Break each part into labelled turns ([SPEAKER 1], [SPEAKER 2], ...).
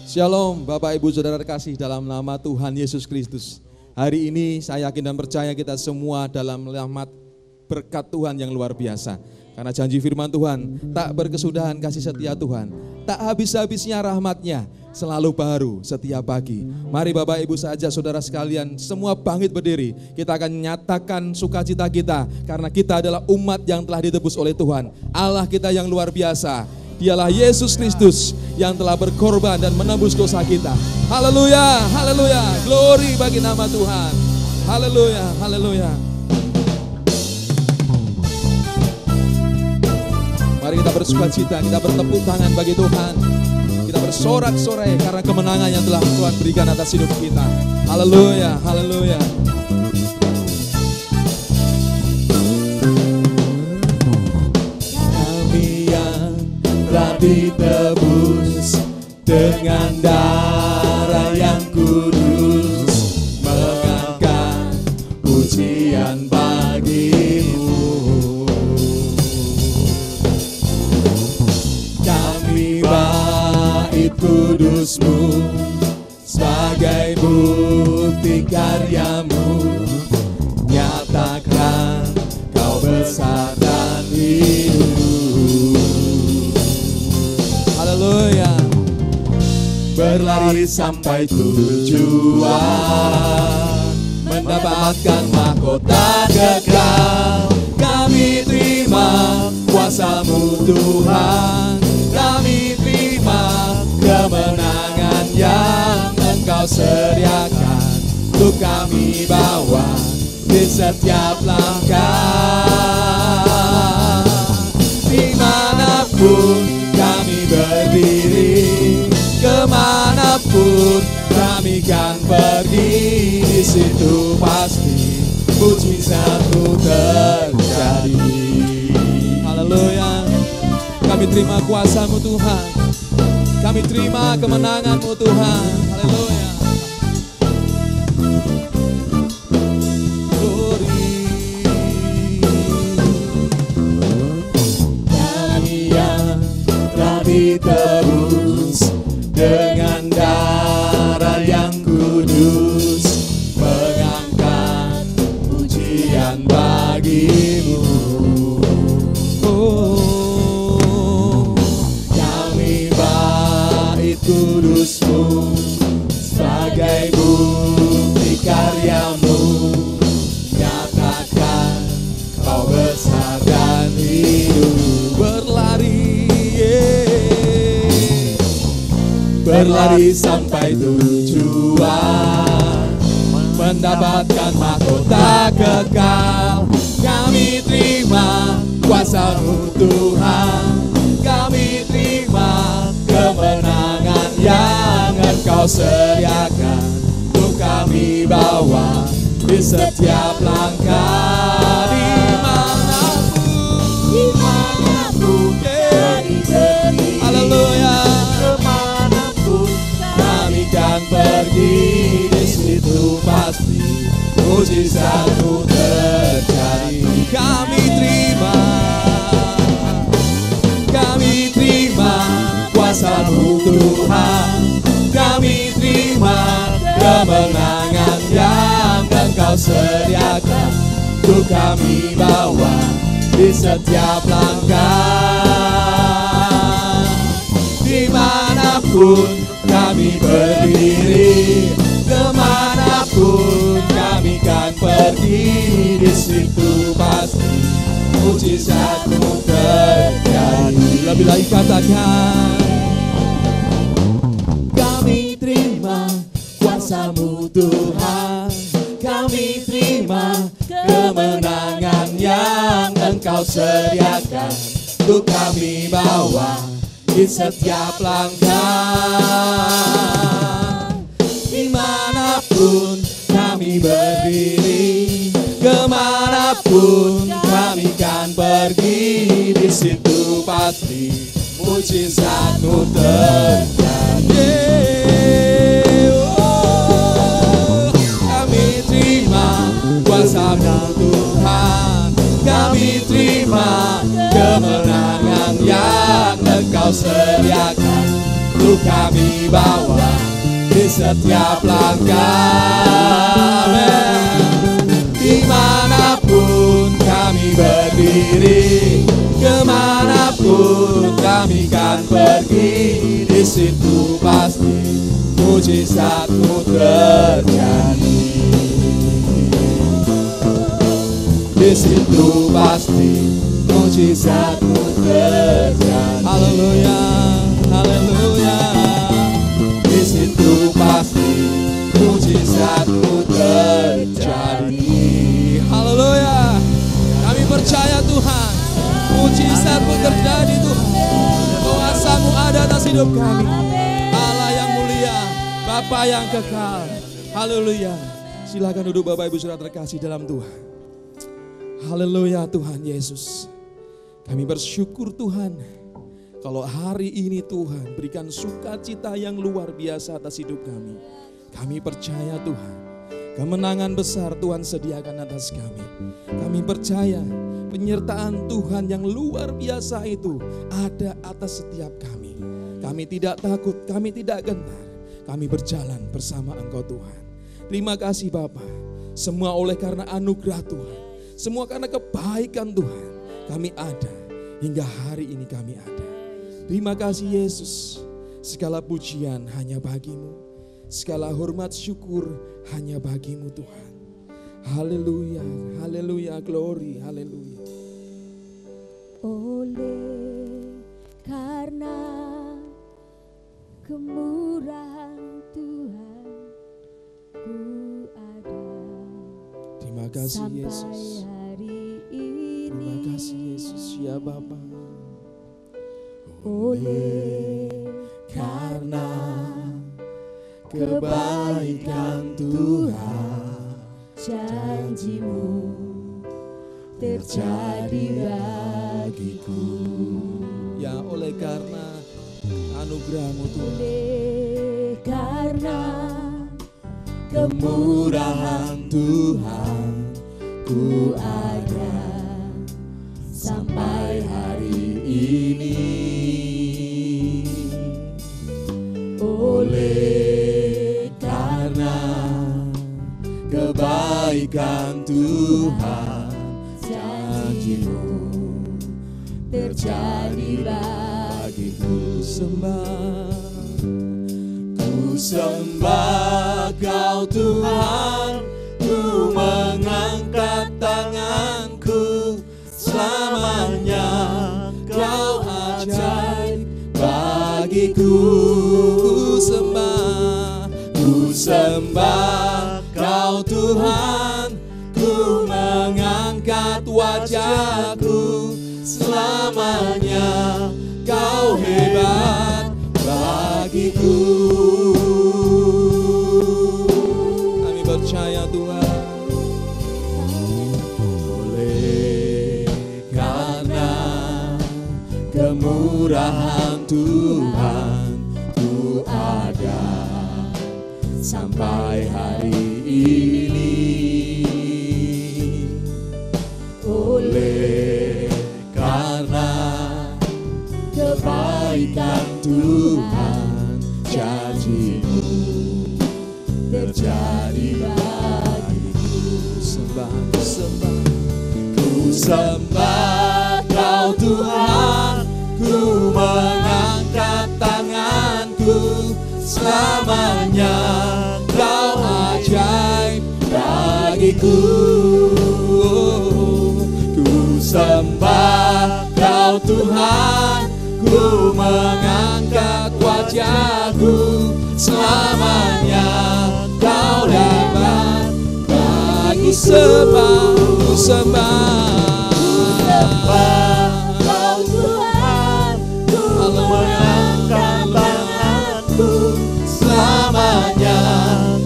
[SPEAKER 1] Shalom Bapak Ibu Saudara kasih dalam nama Tuhan Yesus Kristus. Hari ini saya yakin dan percaya kita semua dalam rahmat berkat Tuhan yang luar biasa. Karena janji firman Tuhan, tak berkesudahan kasih setia Tuhan, tak habis-habisnya rahmatnya, selalu baru setiap pagi. Mari Bapak Ibu saja saudara sekalian semua bangkit berdiri. Kita akan nyatakan sukacita kita karena kita adalah umat yang telah ditebus oleh Tuhan. Allah kita yang luar biasa. Dialah Yesus Kristus yang telah berkorban dan menembus dosa kita. Haleluya, haleluya, glory bagi nama Tuhan. Haleluya, haleluya. Mari kita bersukacita, kita bertepuk tangan bagi Tuhan. Kita bersorak-sorai karena kemenangan yang telah Tuhan berikan atas hidup kita. Haleluya, haleluya.
[SPEAKER 2] Ditebus dengan darah yang kudus, mengangkat pujian bagimu. Kami bait kudusmu sebagai bukti karyamu, nyatakan kau besar dan hidup. Haleluya. Berlari sampai tujuan, mendapatkan mahkota kekal. Kami terima kuasa-Mu Tuhan, kami terima kemenangan yang Engkau sediakan untuk kami bawa di setiap langkah. Dimanapun kami berdiri, kemanapun kami kan pergi, di situ pasti mujizat-Mu terjadi.
[SPEAKER 1] Haleluya. Kami terima kuasa-Mu Tuhan, kami terima kemenangan-Mu Tuhan. Haleluya.
[SPEAKER 2] Ditebus dengan darah yang kudus, mengangkat pujian bagimu. Oh, kami bait kudus-Mu sebagai bukti karya-Mu, nyatakan kau besar dan hidup. Berlari sampai tujuan, mendapatkan mahkota kekal. Kami terima kuasa-Mu Tuhan, kami terima kemenangan yang Engkau sediakan untuk kami bawa di setiap langkah. Dimanapun kami pergi, haleluya, kan pergi, di situ pasti mujizat-Mu terjadi. Kami terima kuasa-Mu Tuhan, kami terima kemenangan yang Engkau sediakan untuk kami bawa di setiap langkah. Dimanapun kami berdiri, kemanapun kami kan pergi, di situ pasti mujizat-Mu terjadi.
[SPEAKER 1] Lebih lagi katakan,
[SPEAKER 2] kami terima kuasa-Mu Tuhan, kami terima kemenangan yang Engkau sediakan untuk kami bawa di setiap langkah. Dimanapun kami berdiri, kemanapun kami kan pergi, di situ pasti mujizat-Mu terjadi. Oh, kami terima kuasa-Mu Tuhan, kami terima kemenangan yang Engkau sediakan kami bawa di setiap langkah. Dimanapun kami berdiri, kemanapun kami kan pergi, di situ pasti mujizatmu terjadi. Di situ pasti mujizatmu terjadi. Haleluya, haleluya. Di situ pasti mujizatmu terjadi. Haleluya. Kami percaya Tuhan, mujizatmu terjadi Tuhan. Kuasa-Mu ada atas hidup kami. Allah yang mulia, Bapa yang kekal. Haleluya. Silakan duduk Bapak Ibu Saudara terkasih dalam Tuhan. Haleluya Tuhan Yesus. Kami bersyukur Tuhan, kalau hari ini Tuhan berikan sukacita yang luar biasa atas hidup kami. Kami percaya Tuhan, kemenangan besar Tuhan sediakan atas kami. Kami percaya penyertaan Tuhan yang luar biasa itu ada atas setiap kami. Kami tidak takut, kami tidak gentar. Kami berjalan bersama Engkau Tuhan. Terima kasih Bapa, semua oleh karena anugerah Tuhan. Semua karena kebaikan Tuhan, kami ada hingga hari ini kami ada. Terima kasih Yesus, segala pujian hanya bagi-Mu, segala hormat syukur hanya bagi-Mu Tuhan. Haleluya, haleluya, glory, haleluya.
[SPEAKER 3] Oleh karena kemurahan Tuhan, ku ada.
[SPEAKER 1] Terima kasih Yesus.
[SPEAKER 3] Sampai hari ini.
[SPEAKER 1] Terima kasih Yesus ya Bapa.
[SPEAKER 3] Oleh
[SPEAKER 2] Karena kebaikan Tuhan,
[SPEAKER 3] janji-Mu terjadi bagiku.
[SPEAKER 1] Ya oleh karena anugerah-Mu Tuhan.
[SPEAKER 3] Oleh karena
[SPEAKER 2] kemurahan Tuhan, ku ada sampai hari ini. Oleh karena kebaikan Tuhan, janji-Mu terjadi bagiku. Ku sembah Kau Tuhan, ku mengangkat tanganku, selamanya Kau ajaib bagiku. Ku sembah Kau Tuhan, ku mengangkat wajahku, selamanya Kau hebat bagiku.
[SPEAKER 1] Kami percaya Tuhan.
[SPEAKER 2] Oleh karena kemurahan Tuhan, ku ada sampai hari ini. Oleh karena kebaikan Tuhan, janji-Mu terjadi bagiku. Ku sembah Kau Tuhan, ku mengangkat tanganku, selamanya Kau ajaib bagiku. Ku sembah Kau Tuhan, ku mengangkat wajahku, selamanya Kau hebat bagi sembah. Ku sembah Kau Tuhan, ku mengangkat tanganku, selamanya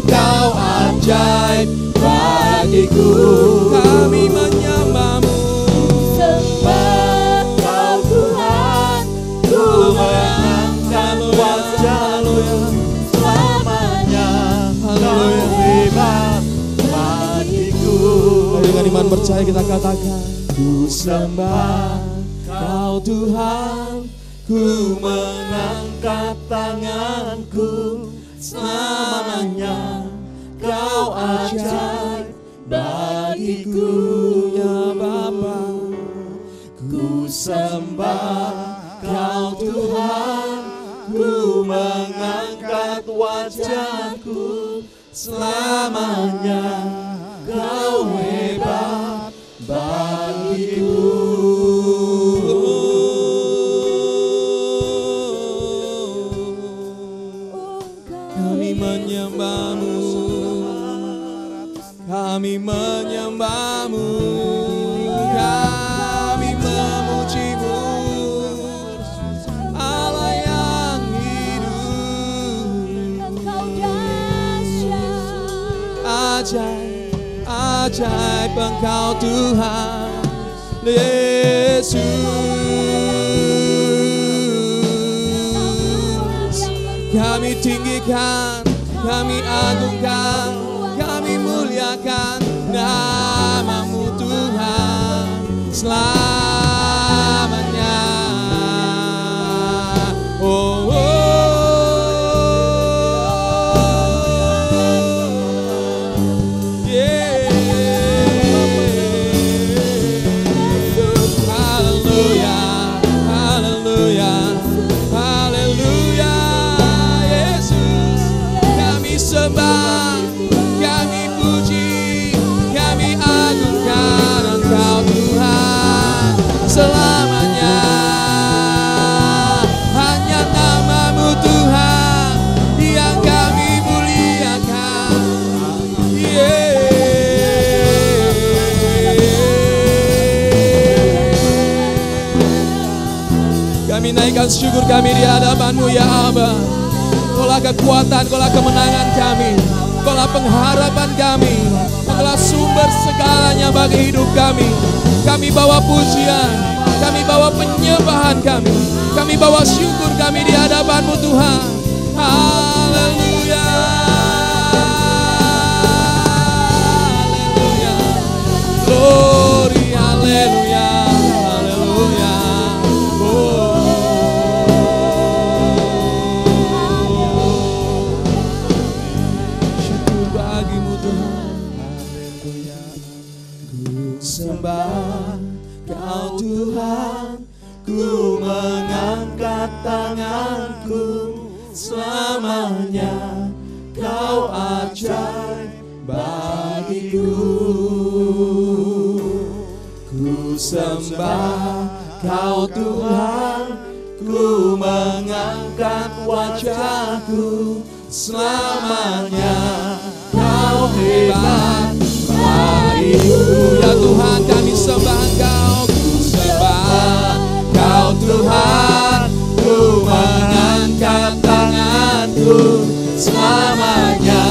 [SPEAKER 2] Kau ajaib bagiku. Kami menyembah-Mu. Sembah Kau Tuhan, ku mengangkat wajah-Mu, selamanya Kau hebat bagiku.
[SPEAKER 1] Dengan iman percaya kita katakan,
[SPEAKER 2] ku sembah Kau Tuhan, ku mengangkat tanganku, selamanya Kau ajaib bagiku.
[SPEAKER 1] Ya Bapa,
[SPEAKER 2] Ku sembah Kau Tuhan, ku mengangkat wajahku, selamanya Kau hebat bagiku.
[SPEAKER 1] kami menyembah-Mu, kami menyembah-Mu, kami memuji-Mu, Allah yang hidup.
[SPEAKER 3] Engkau dahsyat.
[SPEAKER 1] Ajaib, ajaib Engkau Tuhan Yesus. Kami tinggikan, kami agungkan, kami muliakan nama-Mu Tuhan selamanya. Oh, yeah. Hallelujah, hallelujah, hallelujah. Yesus, kami sembah, kami puji, kami agungkan Engkau Tuhan selamanya. Hanya nama-Mu Tuhan yang kami muliakan. Kami naikkan syukur kami di hadapan-Mu ya Aba. Kaulah kekuatan, Kaulah kemenangan kami, Kaulah pengharapan kami, Kaulah sumber segalanya bagi hidup kami. Kami bawa pujian, kami bawa penyembahan kami bawa syukur kami di hadapan-Mu Tuhan. Haleluya, haleluya, glory, haleluya, haleluya. Syukur bagimu Tuhan.
[SPEAKER 2] Ku sembah Kau Tuhan, ku mengangkat tanganku, selamanya Kau ajaib bagiku. Ku sembah Kau Tuhan, ku mengangkat wajahku, selamanya Kau hebat bagiku.
[SPEAKER 1] Ya Tuhan, kami sembah Engkau, ku sembah Kau Tuhan,
[SPEAKER 2] ku mengangkat tanganku, selamanya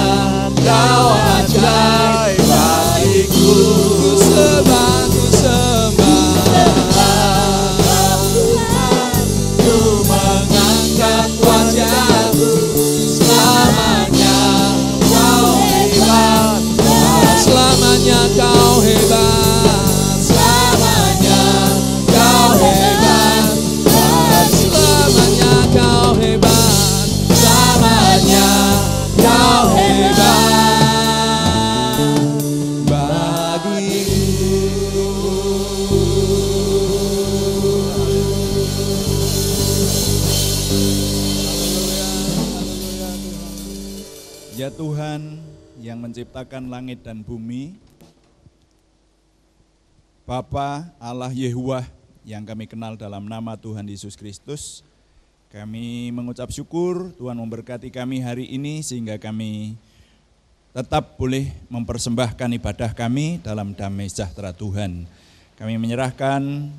[SPEAKER 2] Kau ajaib bagiku.
[SPEAKER 1] ku sembah, ku sembah.
[SPEAKER 2] Ku mengangkat wajahku, selamanya Kau hebat.
[SPEAKER 1] Selamanya Kau hebat,
[SPEAKER 2] Selamanya Kau hebat.
[SPEAKER 1] selamanya Kau hebat,
[SPEAKER 2] Selamanya Kau hebat
[SPEAKER 4] Ya Tuhan yang menciptakan langit dan bumi, Bapa Allah Yehuwah yang kami kenal dalam nama Tuhan Yesus Kristus, kami mengucap syukur Tuhan memberkati kami hari ini sehingga kami tetap boleh mempersembahkan ibadah kami dalam damai sejahtera Tuhan. Kami menyerahkan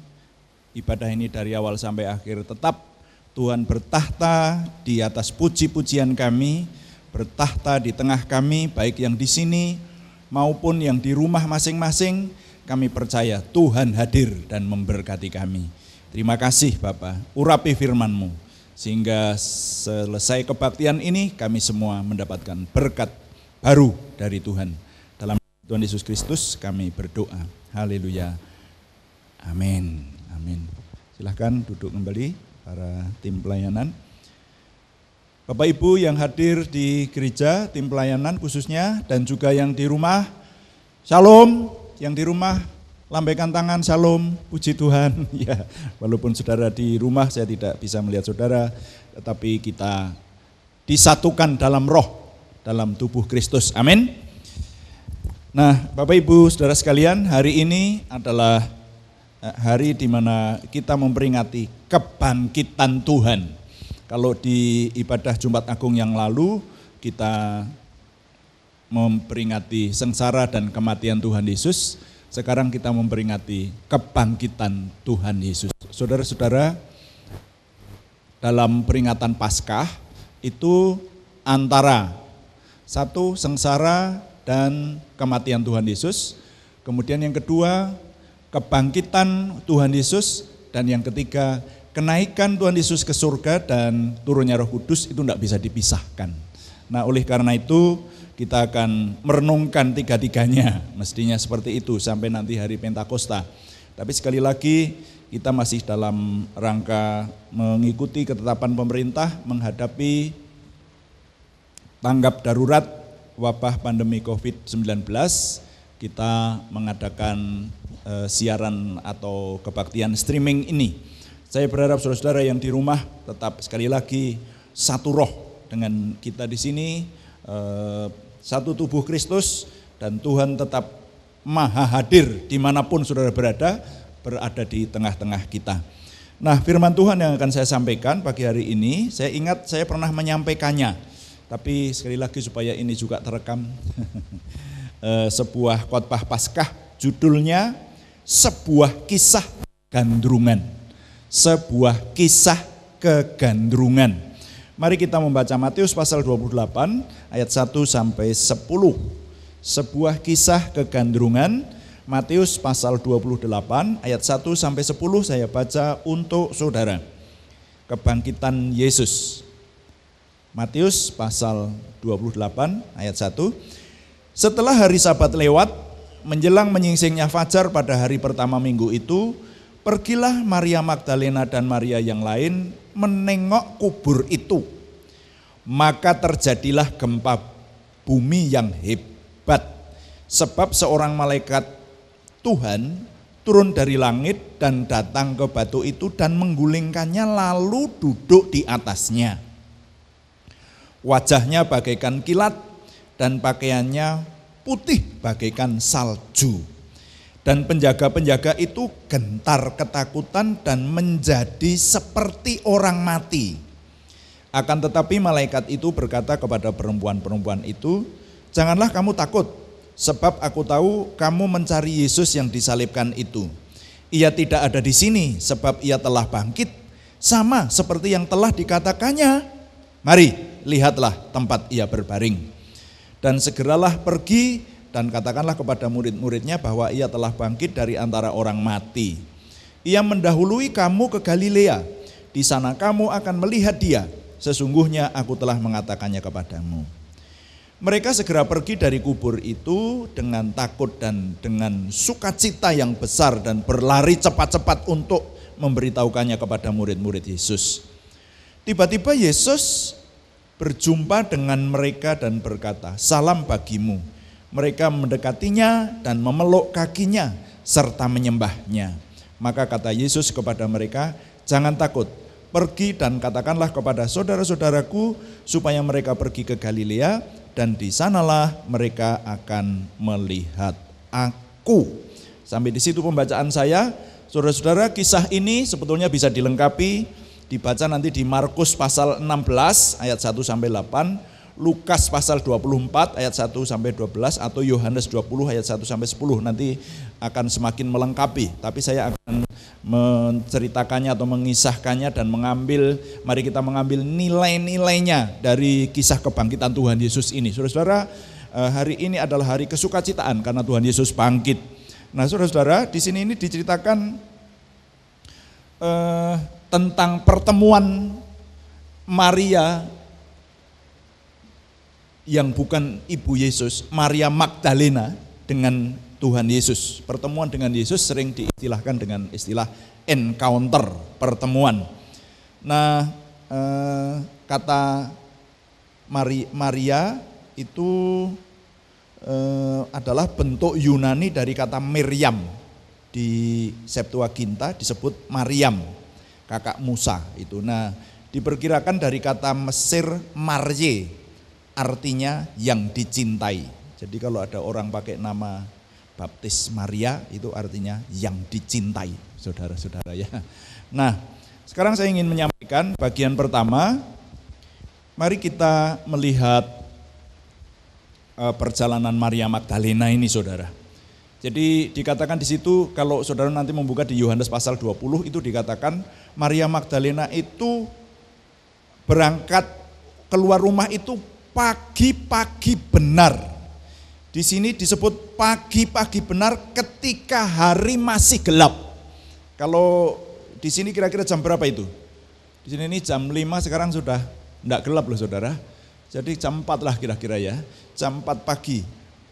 [SPEAKER 4] ibadah ini dari awal sampai akhir, tetap Tuhan bertahta di atas puji-pujian kami, bertahta di tengah kami, baik yang di sini maupun yang di rumah masing-masing. Kami percaya Tuhan hadir dan memberkati kami. Terima kasih Bapa, urapi firman-Mu, sehingga selesai kebaktian ini kami semua mendapatkan berkat baru dari Tuhan. Dalam Tuhan Yesus Kristus kami berdoa. Haleluya. Amin. Amin. Silahkan duduk kembali. para tim pelayanan. Bapak Ibu yang hadir di gereja, tim pelayanan khususnya, dan juga yang di rumah, shalom. Yang di rumah, lambaikan tangan, shalom, puji Tuhan. Ya, walaupun saudara di rumah, saya tidak bisa melihat saudara, tetapi kita disatukan dalam roh, dalam tubuh Kristus. Amin. Nah, Bapak Ibu, saudara sekalian, hari ini adalah hari di mana kita memperingati kebangkitan Tuhan. Kalau di ibadah Jumat Agung yang lalu, kita memperingati sengsara dan kematian Tuhan Yesus. Sekarang kita memperingati kebangkitan Tuhan Yesus. Saudara-saudara, dalam peringatan Paskah itu antara satu, sengsara dan kematian Tuhan Yesus. Kemudian yang kedua, kebangkitan Tuhan Yesus. Dan yang ketiga, kenaikan Tuhan Yesus ke surga dan turunnya Roh Kudus, itu tidak bisa dipisahkan. Nah, oleh karena itu kita akan merenungkan tiga-tiganya, mestinya seperti itu sampai nanti hari Pentakosta. Tapi sekali lagi kita masih dalam rangka mengikuti ketetapan pemerintah menghadapi tanggap darurat wabah pandemi COVID-19. Kita mengadakan siaran atau kebaktian streaming ini. Saya berharap saudara-saudara yang di rumah tetap sekali lagi satu roh dengan kita di sini, satu tubuh Kristus, dan Tuhan tetap maha hadir dimanapun saudara berada di tengah-tengah kita. Nah, firman Tuhan yang akan saya sampaikan pagi hari ini, saya ingat saya pernah menyampaikannya, tapi sekali lagi supaya ini juga terekam. Sebuah khotbah Paskah, judulnya Sebuah Kisah Gandrungan. Sebuah kisah kegandrungan. Mari kita membaca Matius pasal 28 ayat 1 sampai 10. Sebuah kisah kegandrungan, Matius pasal 28 ayat 1 sampai 10 saya baca untuk saudara. Kebangkitan Yesus. Matius pasal 28 ayat 1. Setelah hari Sabat lewat, menjelang menyingsingnya fajar pada hari pertama minggu itu, pergilah Maria Magdalena dan Maria yang lain menengok kubur itu. Maka terjadilah gempa bumi yang hebat, sebab seorang malaikat Tuhan turun dari langit dan datang ke batu itu dan menggulingkannya lalu duduk di atasnya. Wajahnya bagaikan kilat dan pakaiannya putih bagaikan salju. Dan penjaga-penjaga itu gentar ketakutan dan menjadi seperti orang mati. Akan tetapi malaikat itu berkata kepada perempuan-perempuan itu, "Janganlah kamu takut, sebab aku tahu kamu mencari Yesus yang disalibkan itu. Ia tidak ada di sini, sebab ia telah bangkit, sama seperti yang telah dikatakannya. Mari, lihatlah tempat ia berbaring. Dan segeralah pergi dan katakanlah kepada murid-muridnya bahwa ia telah bangkit dari antara orang mati. Ia mendahului kamu ke Galilea, di sana kamu akan melihat dia. Sesungguhnya aku telah mengatakannya kepadamu." Mereka segera pergi dari kubur itu dengan takut dan dengan sukacita yang besar dan berlari cepat-cepat untuk memberitahukannya kepada murid-murid Yesus. Tiba-tiba Yesus berjumpa dengan mereka dan berkata, "Salam bagimu." Mereka mendekatinya dan memeluk kakinya serta menyembahnya. Maka kata Yesus kepada mereka, "Jangan takut, pergi dan katakanlah kepada saudara-saudaraku supaya mereka pergi ke Galilea, dan di sanalah mereka akan melihat aku." Sampai di situ pembacaan saya. Saudara-saudara, kisah ini sebetulnya bisa dilengkapi, dibaca nanti di Markus pasal 16 ayat 1 sampai 8. Lukas pasal 24 ayat 1 sampai 12 atau Yohanes 20 ayat 1 sampai 10 nanti akan semakin melengkapi. Tapi saya akan menceritakannya atau mengisahkannya dan mari kita mengambil nilai-nilainya dari kisah kebangkitan Tuhan Yesus ini. Saudara-saudara, hari ini adalah hari kesukacitaan karena Tuhan Yesus bangkit. Nah, saudara-saudara, di sini ini diceritakan tentang pertemuan Maria yang bukan ibu Yesus, Maria Magdalena dengan Tuhan Yesus. Pertemuan dengan Yesus sering diistilahkan dengan istilah encounter, pertemuan. Nah, kata Maria itu adalah bentuk Yunani dari kata Miriam. Di Septuaginta disebut Maryam, kakak Musa itu. Nah, diperkirakan dari kata Mesir Marye, artinya yang dicintai. Jadi kalau ada orang pakai nama baptis Maria, itu artinya yang dicintai, saudara-saudara ya. Nah, sekarang saya ingin menyampaikan bagian pertama. Mari kita melihat perjalanan Maria Magdalena ini, saudara. Jadi dikatakan di situ, kalau saudara nanti membuka di Yohanes pasal 20, itu dikatakan Maria Magdalena itu berangkat keluar rumah itu pagi-pagi benar. Di sini disebut pagi-pagi benar ketika hari masih gelap. Kalau di sini kira-kira jam berapa itu? Di sini ini jam 5, sekarang sudah enggak gelap loh saudara. Jadi jam 4 lah kira-kira ya. Jam 4 pagi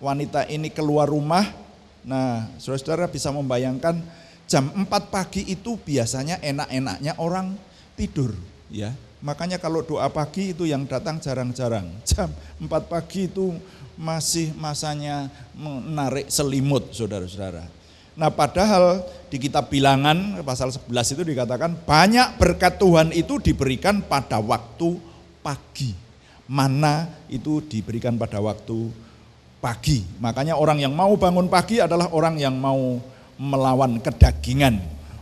[SPEAKER 4] wanita ini keluar rumah. Nah, saudara-saudara bisa membayangkan jam 4 pagi itu biasanya enak-enaknya orang tidur ya. Makanya kalau doa pagi itu yang datang jarang-jarang. Jam 4 pagi itu masih masanya menarik selimut, saudara-saudara. Nah, padahal di kitab Bilangan pasal 11 itu dikatakan banyak berkat Tuhan itu diberikan pada waktu pagi. Mana itu diberikan pada waktu pagi. Makanya orang yang mau bangun pagi adalah orang yang mau melawan kedagingan.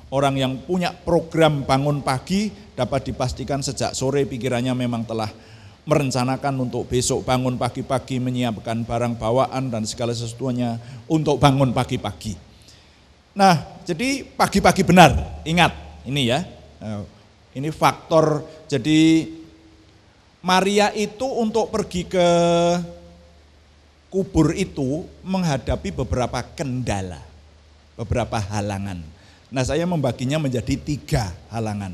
[SPEAKER 4] Orang yang punya program bangun pagi dapat dipastikan sejak sore pikirannya memang telah merencanakan untuk besok bangun pagi-pagi, menyiapkan barang bawaan dan segala sesuatunya untuk bangun pagi-pagi. Nah, jadi pagi-pagi benar, ingat ini ya. Ini faktor, jadi Maria itu untuk pergi ke kubur itu menghadapi beberapa kendala, beberapa halangan. Nah, saya membaginya menjadi 3 halangan.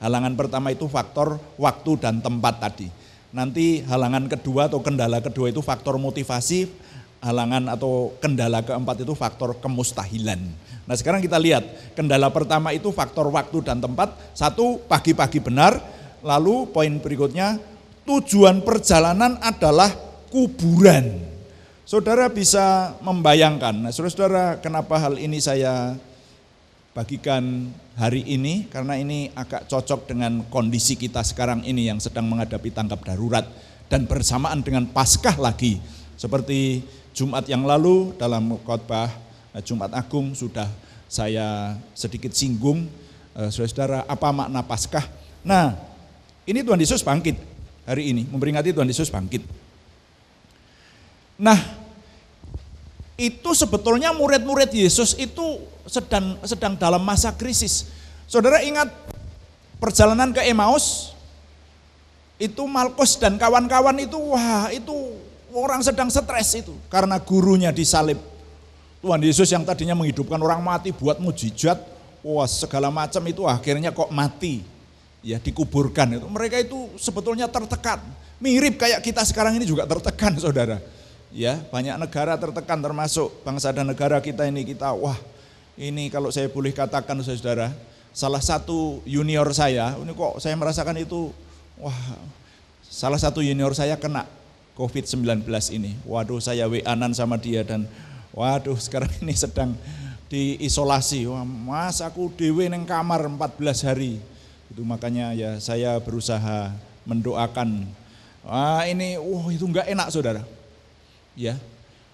[SPEAKER 4] Halangan pertama itu faktor waktu dan tempat tadi. Nanti halangan kedua atau kendala kedua itu faktor motivasi, halangan atau kendala keempat itu faktor kemustahilan. Nah, sekarang kita lihat, kendala pertama itu faktor waktu dan tempat. 1, pagi-pagi benar. Lalu poin berikutnya, tujuan perjalanan adalah kuburan. Saudara bisa membayangkan, nah saudara-saudara, kenapa hal ini saya bagikan hari ini, karena ini agak cocok dengan kondisi kita sekarang ini yang sedang menghadapi tanggap darurat dan bersamaan dengan Paskah lagi. Seperti Jumat yang lalu dalam khotbah Jumat Agung sudah saya sedikit singgung, saudara-saudara, apa makna Paskah. Nah, ini Tuhan Yesus bangkit hari ini, memperingati Tuhan Yesus bangkit. Nah, itu sebetulnya murid-murid Yesus itu sedang dalam masa krisis. Saudara ingat perjalanan ke Emmaus, itu Markus dan kawan-kawan itu, wah itu orang sedang stres itu, karena gurunya disalib. Tuhan Yesus yang tadinya menghidupkan orang mati buat mujizat, wah segala macam itu akhirnya kok mati, ya dikuburkan itu. Mereka itu sebetulnya tertekan, mirip kayak kita sekarang ini juga tertekan, saudara. Ya, banyak negara tertekan termasuk bangsa dan negara kita ini, kita wah ini kalau saya boleh katakan saudara, salah satu junior saya, ini kok saya merasakan itu, wah salah satu junior saya kena COVID-19 ini. Waduh, saya WA-an sama dia dan waduh sekarang ini sedang diisolasi. Wah, Mas aku dewe neng kamar 14 hari. Itu makanya ya saya berusaha mendoakan. Wah ini itu enggak enak saudara. Ya,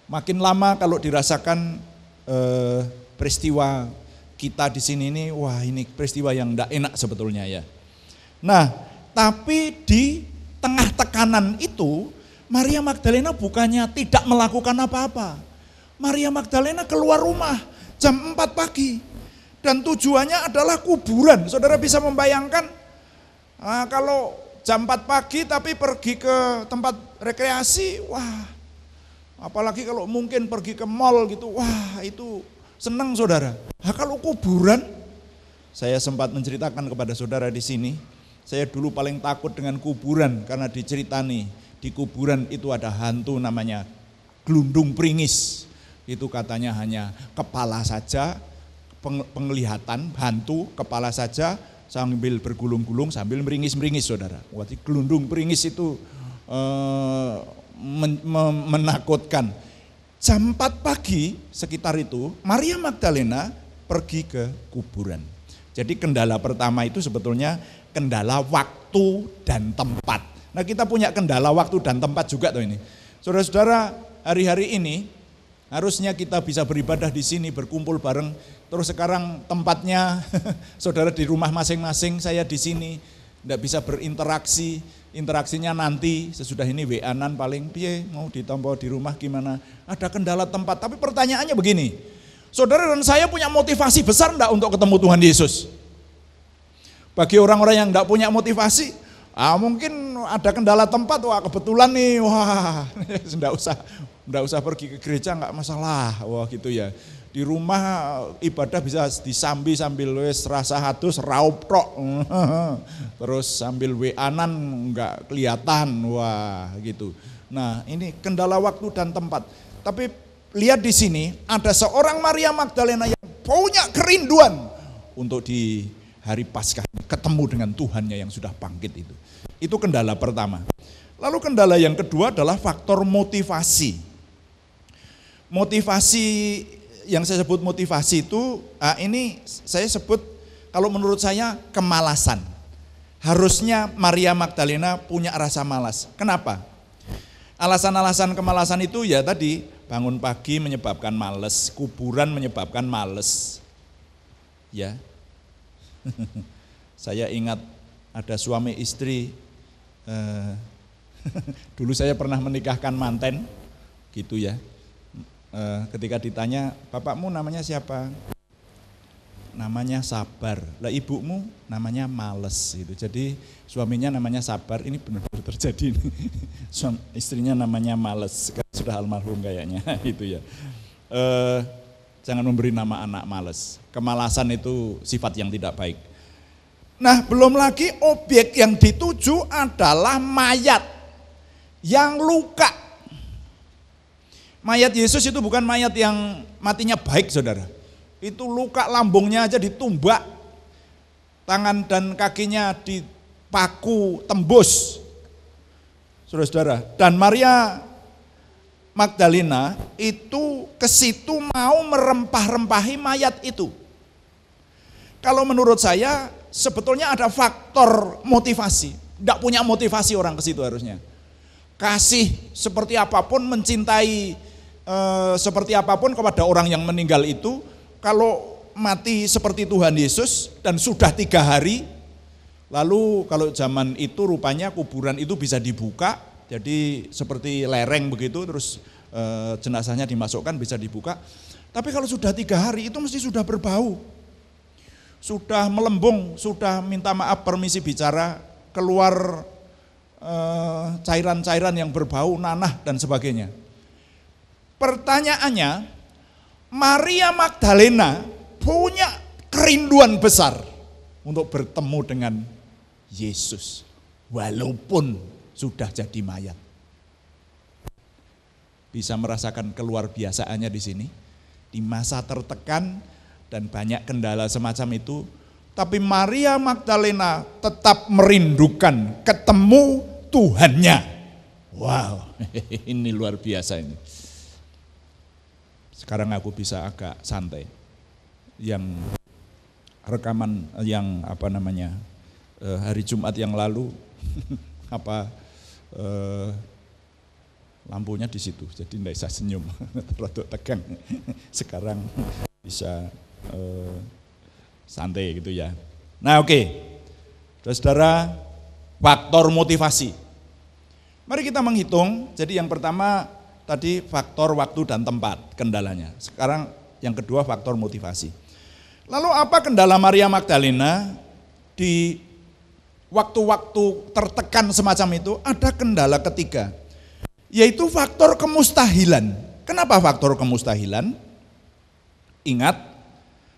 [SPEAKER 4] makin lama kalau dirasakan peristiwa kita di sini ini, wah ini peristiwa yang enggak enak sebetulnya ya. Nah, tapi di tengah tekanan itu, Maria Magdalena bukannya tidak melakukan apa-apa. Maria Magdalena keluar rumah jam 4 pagi dan tujuannya adalah kuburan. Saudara bisa membayangkan kalau jam 4 pagi tapi pergi ke tempat rekreasi, wah apalagi kalau mungkin pergi ke mall gitu, wah itu senang saudara. Nah, kalau kuburan, saya sempat menceritakan kepada saudara di sini, saya dulu paling takut dengan kuburan karena diceritani di kuburan itu ada hantu namanya Glundung Pringis. Itu katanya hanya kepala saja, penglihatan hantu kepala saja, sambil bergulung-gulung, sambil meringis-meringis saudara. Waktu gelundung meringis itu menakutkan. Jam 4 pagi sekitar itu, Maria Magdalena pergi ke kuburan. Jadi kendala pertama itu sebetulnya kendala waktu dan tempat. Nah kita punya kendala waktu dan tempat juga tuh ini. Saudara-saudara, hari-hari ini harusnya kita bisa beribadah di sini, berkumpul bareng. Terus sekarang tempatnya saudara di rumah masing-masing, saya di sini, tidak bisa berinteraksi. Interaksinya nanti sesudah ini WA-an paling piye mau ditampa di rumah gimana. Ada kendala tempat. Tapi pertanyaannya begini, saudara dan saya punya motivasi besar enggak untuk ketemu Tuhan Yesus? Bagi orang-orang yang enggak punya motivasi, mungkin ada kendala tempat, wah kebetulan nih, wah enggak usah pergi ke gereja enggak masalah, wah gitu ya. Di rumah ibadah bisa disambi sambil wes rasa hatus raup tok. Terus sambil WA-an enggak kelihatan, wah gitu. Nah, ini kendala waktu dan tempat. Tapi lihat di sini ada seorang Maria Magdalena yang punya kerinduan untuk di hari Paskah ketemu dengan Tuhannya yang sudah bangkit itu. Itu kendala pertama. Lalu kendala yang kedua adalah faktor motivasi. Motivasi yang saya sebut motivasi itu, ini saya sebut kalau menurut saya kemalasan. Harusnya Maria Magdalena punya rasa malas. Kenapa? Alasan-alasan kemalasan itu ya tadi, bangun pagi menyebabkan malas, kuburan menyebabkan malas. Ya. Saya ingat ada suami istri, dulu saya pernah menikahkan manten, gitu ya. Ketika ditanya, bapakmu namanya siapa? Namanya Sabar. Lah ibumu namanya Males gitu. Jadi suaminya namanya Sabar, ini benar-benar terjadi. Istrinya namanya Males, sudah almarhum kayaknya itu ya. Jangan memberi nama anak males. Kemalasan itu sifat yang tidak baik. Nah, belum lagi objek yang dituju adalah mayat yang luka. Mayat Yesus itu bukan mayat yang matinya baik, saudara. Itu luka lambungnya aja ditumbak, tangan dan kakinya dipaku tembus, saudara-saudara. Dan Maria Magdalena itu ke situ mau merempah-rempahi mayat itu. Kalau menurut saya sebetulnya ada faktor motivasi. Tidak punya motivasi orang ke situ harusnya. Kasih seperti apapun, mencintai seperti apapun kepada orang yang meninggal itu, kalau mati seperti Tuhan Yesus dan sudah 3 hari, lalu kalau zaman itu rupanya kuburan itu bisa dibuka, jadi seperti lereng begitu, terus jenazahnya dimasukkan bisa dibuka. Tapi kalau sudah 3 hari itu mesti sudah berbau, sudah melembung, sudah minta maaf permisi bicara, keluar cairan-cairan yang berbau, nanah dan sebagainya. Pertanyaannya, Maria Magdalena punya kerinduan besar untuk bertemu dengan Yesus walaupun sudah jadi mayat. Bisa merasakan keluar biasaannya di sini, di masa tertekan dan banyak kendala semacam itu, tapi Maria Magdalena tetap merindukan ketemu Tuhannya. Wow, ini luar biasa ini. Sekarang aku bisa agak santai. Yang rekaman yang hari Jumat yang lalu lampunya di situ, jadi tidak bisa senyum, terlalu tegang. Sekarang bisa santai gitu ya. Nah oke, saudara, faktor motivasi. Mari kita menghitung. Jadi yang pertama tadi faktor waktu dan tempat kendalanya. Sekarang yang kedua faktor motivasi. Lalu apa kendala Maria Magdalena di waktu-waktu tertekan semacam itu? Ada kendala ketiga, yaitu faktor kemustahilan. Kenapa faktor kemustahilan? Ingat,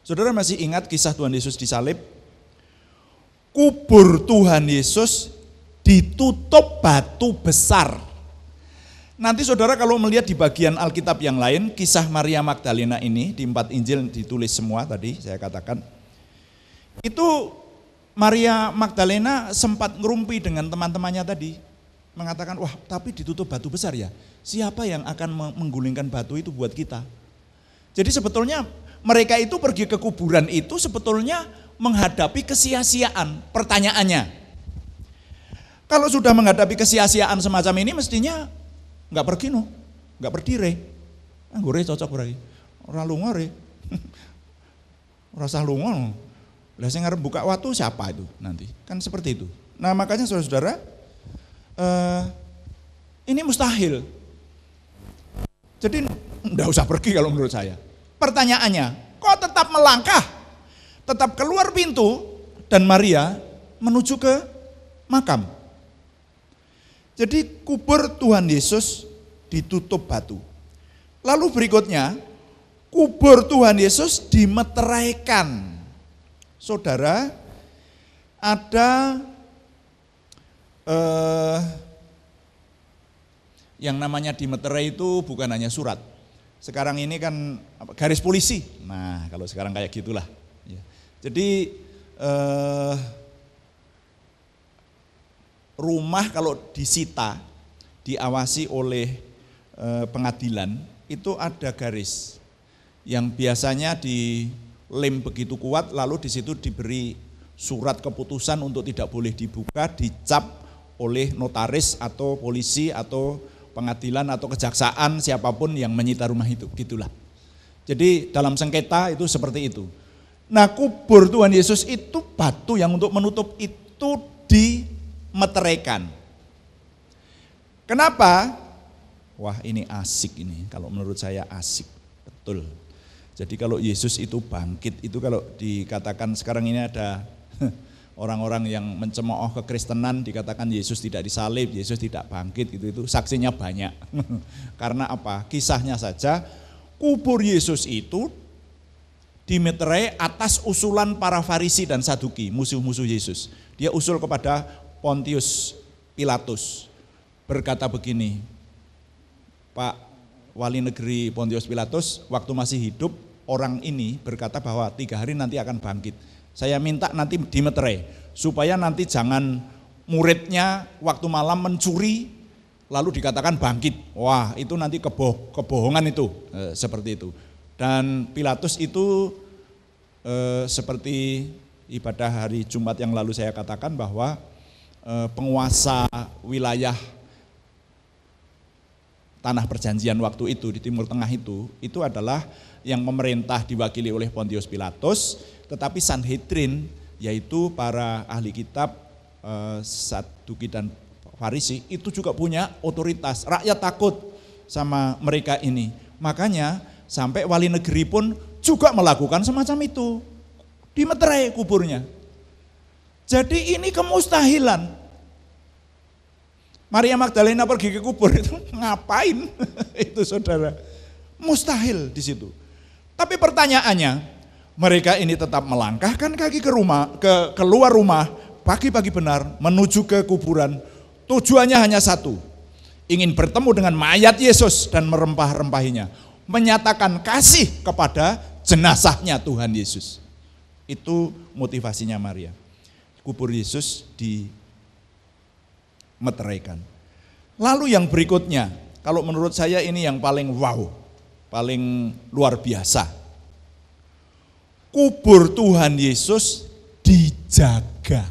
[SPEAKER 4] saudara masih ingat kisah Tuhan Yesus disalib? Kubur Tuhan Yesus ditutup batu besar. Nanti saudara kalau melihat di bagian Alkitab yang lain, kisah Maria Magdalena ini di 4 Injil ditulis semua tadi saya katakan. Itu Maria Magdalena sempat ngerumpi dengan teman-temannya tadi. Mengatakan, wah tapi ditutup batu besar ya. Siapa yang akan menggulingkan batu itu buat kita? Jadi sebetulnya mereka itu pergi ke kuburan itu sebetulnya menghadapi kesia-siaan. Pertanyaannya, kalau sudah menghadapi kesia-siaan semacam ini mestinya nggak pergi no, nggak berdiri. Anggore cocok berarti. Ora lunga re. Ora usah lunga no. Lah sing arep buka watu siapa itu nanti? Kan seperti itu. Nah, makanya saudara-saudara, ini mustahil. Jadi enggak usah pergi kalau menurut saya. Pertanyaannya, kok tetap melangkah? Tetap keluar pintu dan Maria menuju ke makam. Jadi kubur Tuhan Yesus ditutup batu. Lalu berikutnya, kubur Tuhan Yesus dimeteraikan. Saudara, ada yang namanya dimeterai itu bukan hanya surat. Sekarang ini kan garis polisi. Nah, kalau sekarang kayak gitulah. Ya. Jadi rumah kalau disita, diawasi oleh pengadilan, itu ada garis yang biasanya dilem begitu kuat, lalu di situ diberi surat keputusan untuk tidak boleh dibuka, dicap oleh notaris atau polisi atau pengadilan atau kejaksaan siapapun yang menyita rumah itu, gitulah. Jadi dalam sengketa itu seperti itu. Nah, kubur Tuhan Yesus itu batu yang untuk menutup itu dimeteraikan. Kenapa? Wah, ini asik ini, kalau menurut saya asik, betul. Jadi kalau Yesus itu bangkit, itu kalau dikatakan sekarang ini ada orang-orang yang mencemooh kekristenan dikatakan Yesus tidak disalib, Yesus tidak bangkit, itu saksinya banyak. Karena apa? Kisahnya saja, kubur Yesus itu dimeterai atas usulan para Farisi dan Saduki, musuh-musuh Yesus. Dia usul kepada Pontius Pilatus, berkata begini, Pak Wali Negeri Pontius Pilatus, waktu masih hidup orang ini berkata bahwa 3 hari nanti akan bangkit. Saya minta nanti dimeterai, supaya nanti jangan muridnya waktu malam mencuri, lalu dikatakan bangkit. Wah, itu nanti kebohongan itu, seperti itu. Dan Pilatus itu seperti ibadah hari Jumat yang lalu saya katakan bahwa penguasa wilayah tanah perjanjian waktu itu di Timur Tengah itu adalah yang memerintah diwakili oleh Pontius Pilatus, tetapi Sanhedrin yaitu para ahli kitab Saduki dan Farisi itu juga punya otoritas. Rakyat takut sama mereka ini. Makanya sampai wali negeri pun juga melakukan semacam itu. Dimeterai kuburnya. Jadi ini kemustahilan. Maria Magdalena pergi ke kubur itu ngapain? Itu saudara. Mustahil di situ. Tapi pertanyaannya, mereka ini tetap melangkahkan kaki keluar rumah pagi-pagi benar menuju ke kuburan. Tujuannya hanya satu, ingin bertemu dengan mayat Yesus dan merempah-rempahinya, menyatakan kasih kepada jenazahnya Tuhan Yesus. Itu motivasinya Maria. Kubur Yesus dimeteraikan. Lalu yang berikutnya, kalau menurut saya ini yang paling wow, paling luar biasa. Kubur Tuhan Yesus dijaga.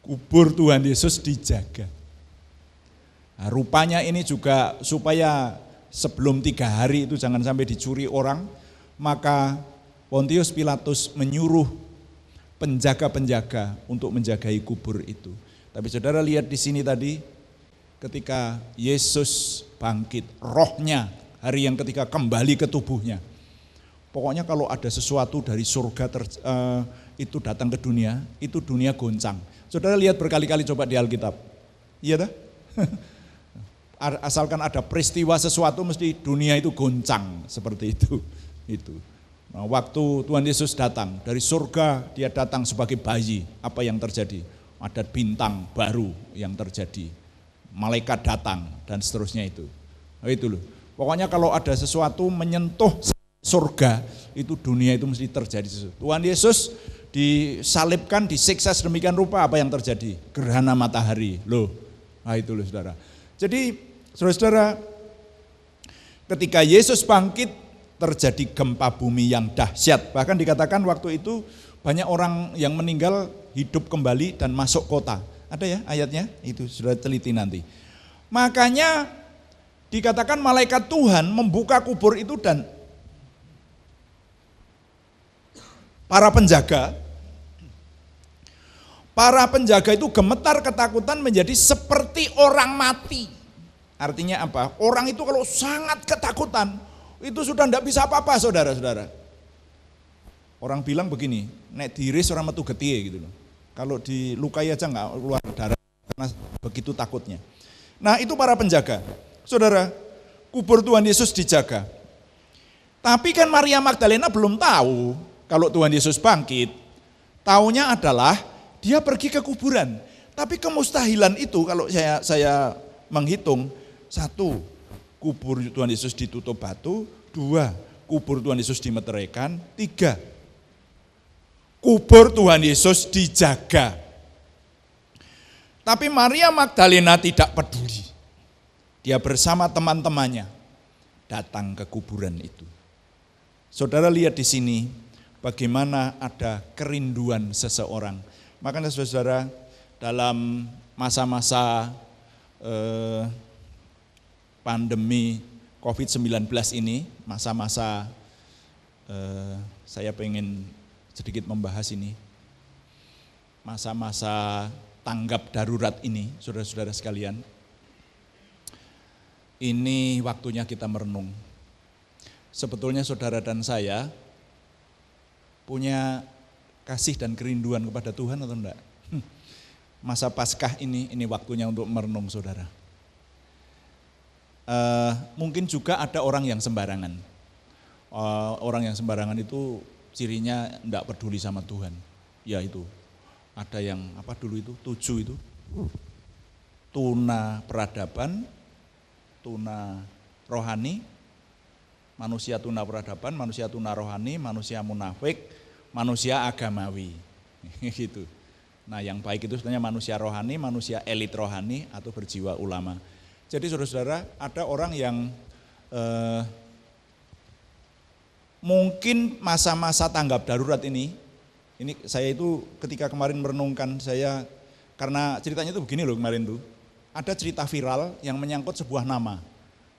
[SPEAKER 4] Kubur Tuhan Yesus dijaga. Nah, rupanya ini juga supaya sebelum 3 hari itu jangan sampai dicuri orang, maka Pontius Pilatus menyuruh penjaga-penjaga untuk menjagai kubur itu. Tapi saudara lihat di sini tadi, ketika Yesus bangkit, rohnya hari yang ketika kembali ke tubuhnya. Pokoknya kalau ada sesuatu dari surga itu datang ke dunia, itu dunia goncang. Saudara lihat berkali-kali coba di Alkitab. Iya dah? Asalkan ada peristiwa sesuatu mesti dunia itu goncang seperti itu. Nah, waktu Tuhan Yesus datang dari surga, dia datang sebagai bayi. Apa yang terjadi? Ada bintang baru yang terjadi. Malaikat datang dan seterusnya itu. Nah, itu loh. Pokoknya kalau ada sesuatu menyentuh surga, itu dunia itu mesti terjadi sesuatu. Tuhan Yesus disalibkan, disiksa sedemikian rupa, apa yang terjadi? Gerhana matahari. Nah itu loh saudara. Jadi saudara-saudara, ketika Yesus bangkit terjadi gempa bumi yang dahsyat. Bahkan dikatakan waktu itu banyak orang yang meninggal hidup kembali dan masuk kota. Ada ya ayatnya? Itu sudah teliti nanti. Makanya dikatakan malaikat Tuhan membuka kubur itu dan para penjaga itu gemetar ketakutan menjadi seperti orang mati. Artinya apa? Orang itu kalau sangat ketakutan, itu sudah tidak bisa apa-apa saudara-saudara. Orang bilang begini, nek diiris orang metu getih gitu loh. Kalau dilukai aja nggak keluar darah karena begitu takutnya. Nah itu para penjaga. Saudara, kubur Tuhan Yesus dijaga. Tapi kan Maria Magdalena belum tahu kalau Tuhan Yesus bangkit. Taunya adalah dia pergi ke kuburan. Tapi kemustahilan itu kalau saya menghitung, 1, kubur Tuhan Yesus ditutup batu, 2, kubur Tuhan Yesus dimeteraikan, 3, kubur Tuhan Yesus dijaga. Tapi Maria Magdalena tidak peduli. Dia bersama teman-temannya datang ke kuburan itu. Saudara lihat di sini bagaimana ada kerinduan seseorang. Makanya saudara, dalam masa-masa pandemi COVID-19 ini, masa-masa saya pengen sedikit membahas ini, masa-masa tanggap darurat ini, saudara-saudara sekalian, ini waktunya kita merenung. Sebetulnya saudara dan saya punya kasih dan kerinduan kepada Tuhan atau enggak? Masa Paskah ini waktunya untuk merenung saudara. Mungkin juga ada orang yang sembarangan. Orang yang sembarangan itu cirinya enggak peduli sama Tuhan. Ya itu, ada yang apa dulu itu, 7 itu. Tuna peradaban, tuna rohani, manusia tuna peradaban, manusia tuna rohani, manusia munafik, manusia agamawi. Gitu. Nah yang baik itu sebenarnya manusia rohani, manusia elit rohani atau berjiwa ulama. Jadi saudara-saudara, ada orang yang mungkin masa-masa tanggap darurat ini saya itu ketika kemarin merenungkan, saya karena ceritanya itu begini loh kemarin tuh, ada cerita viral yang menyangkut sebuah nama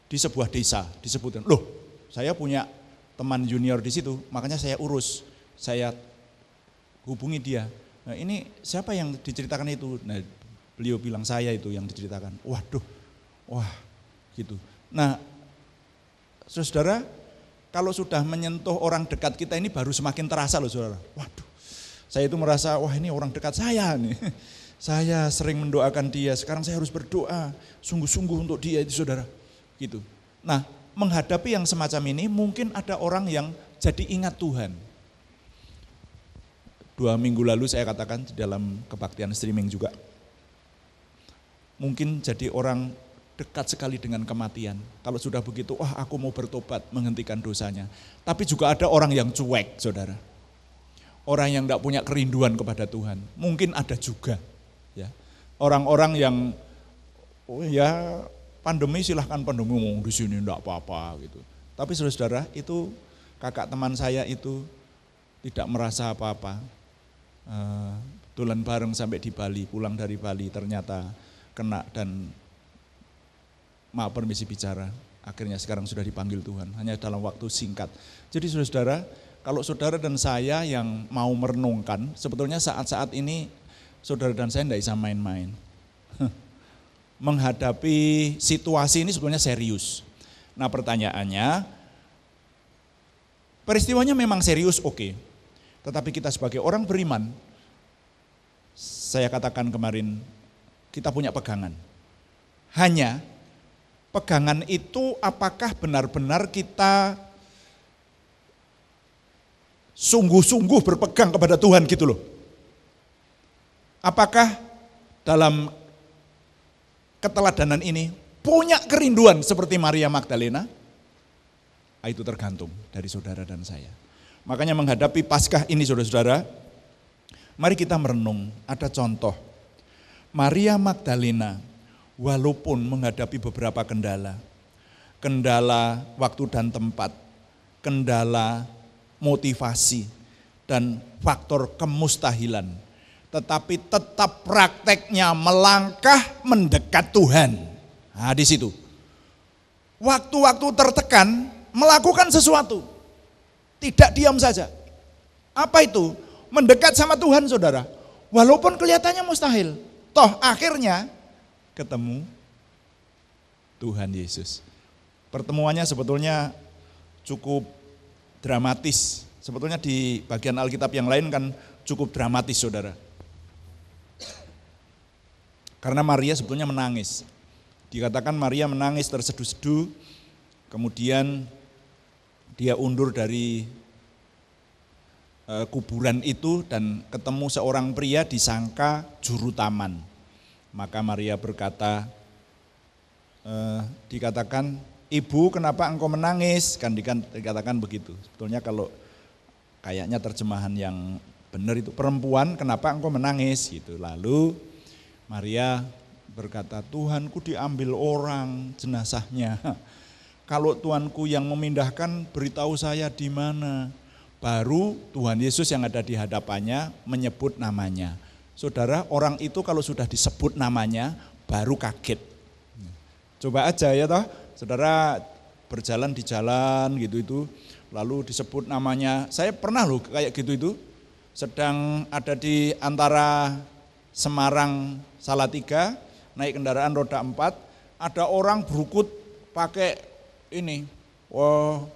[SPEAKER 4] di sebuah desa, disebutkan, loh saya punya teman junior di situ, makanya saya urus, saya hubungi dia. Nah ini siapa yang diceritakan itu? Nah beliau bilang saya itu yang diceritakan. Waduh, wah gitu. Nah saudara, kalau sudah menyentuh orang dekat kita ini baru semakin terasa loh saudara. Waduh, saya itu merasa wah ini orang dekat saya nih. Saya sering mendoakan dia, sekarang saya harus berdoa sungguh-sungguh untuk dia itu saudara. Gitu. Nah menghadapi yang semacam ini mungkin ada orang yang jadi ingat Tuhan. 2 minggu lalu saya katakan di dalam kebaktian streaming juga. Mungkin jadi orang dekat sekali dengan kematian. Kalau sudah begitu, wah aku mau bertobat menghentikan dosanya. Tapi juga ada orang yang cuek saudara. Orang yang tidak punya kerinduan kepada Tuhan. Mungkin ada juga. Ya. Orang-orang yang oh ya pandemi silahkan pandemi di sini enggak apa-apa gitu. Tapi saudara-saudara itu kakak teman saya itu tidak merasa apa-apa. Tulen bareng sampai di Bali, pulang dari Bali ternyata kena dan maaf permisi bicara. Akhirnya sekarang sudah dipanggil Tuhan hanya dalam waktu singkat. Jadi saudara-saudara, kalau saudara dan saya yang mau merenungkan, sebetulnya saat-saat ini saudara dan saya tidak bisa main-main. Menghadapi situasi ini sebetulnya serius. Nah pertanyaannya, peristiwanya memang serius, oke. Tetapi kita sebagai orang beriman, saya katakan kemarin, kita punya pegangan. Hanya pegangan itu apakah benar-benar kita sungguh-sungguh berpegang kepada Tuhan gitu loh. Apakah dalam keteladanan ini punya kerinduan seperti Maria Magdalena? Itu tergantung dari saudara dan saya. Makanya menghadapi Paskah ini saudara-saudara, mari kita merenung, ada contoh. Maria Magdalena walaupun menghadapi beberapa kendala waktu dan tempat, kendala motivasi, dan faktor kemustahilan, tetapi tetap prakteknya melangkah mendekat Tuhan. Nah di situ, waktu-waktu tertekan melakukan sesuatu, tidak diam saja. Apa itu? Mendekat sama Tuhan saudara, walaupun kelihatannya mustahil, toh akhirnya ketemu Tuhan Yesus. Pertemuannya sebetulnya cukup dramatis. Sebetulnya di bagian Alkitab yang lain kan cukup dramatis saudara. Karena Maria sebetulnya menangis. Dikatakan Maria menangis terseduh-seduh, kemudian dia undur dari kuburan itu dan ketemu seorang pria disangka juru taman. Maka Maria berkata, dikatakan, "Ibu, kenapa engkau menangis?" Kan dikatakan begitu. Sebetulnya kalau kayaknya terjemahan yang benar itu, "Perempuan, kenapa engkau menangis?" gitu. Lalu Maria berkata, "Tuhanku diambil orang jenazahnya. Kalau Tuanku yang memindahkan, beritahu saya di mana." Baru Tuhan Yesus yang ada di hadapannya menyebut namanya. Saudara, orang itu kalau sudah disebut namanya baru kaget. Coba aja ya toh, saudara berjalan di jalan gitu itu, lalu disebut namanya. Saya pernah loh kayak gitu itu, sedang ada di antara Semarang Salatiga, naik kendaraan roda 4, ada orang berukut pakai ini,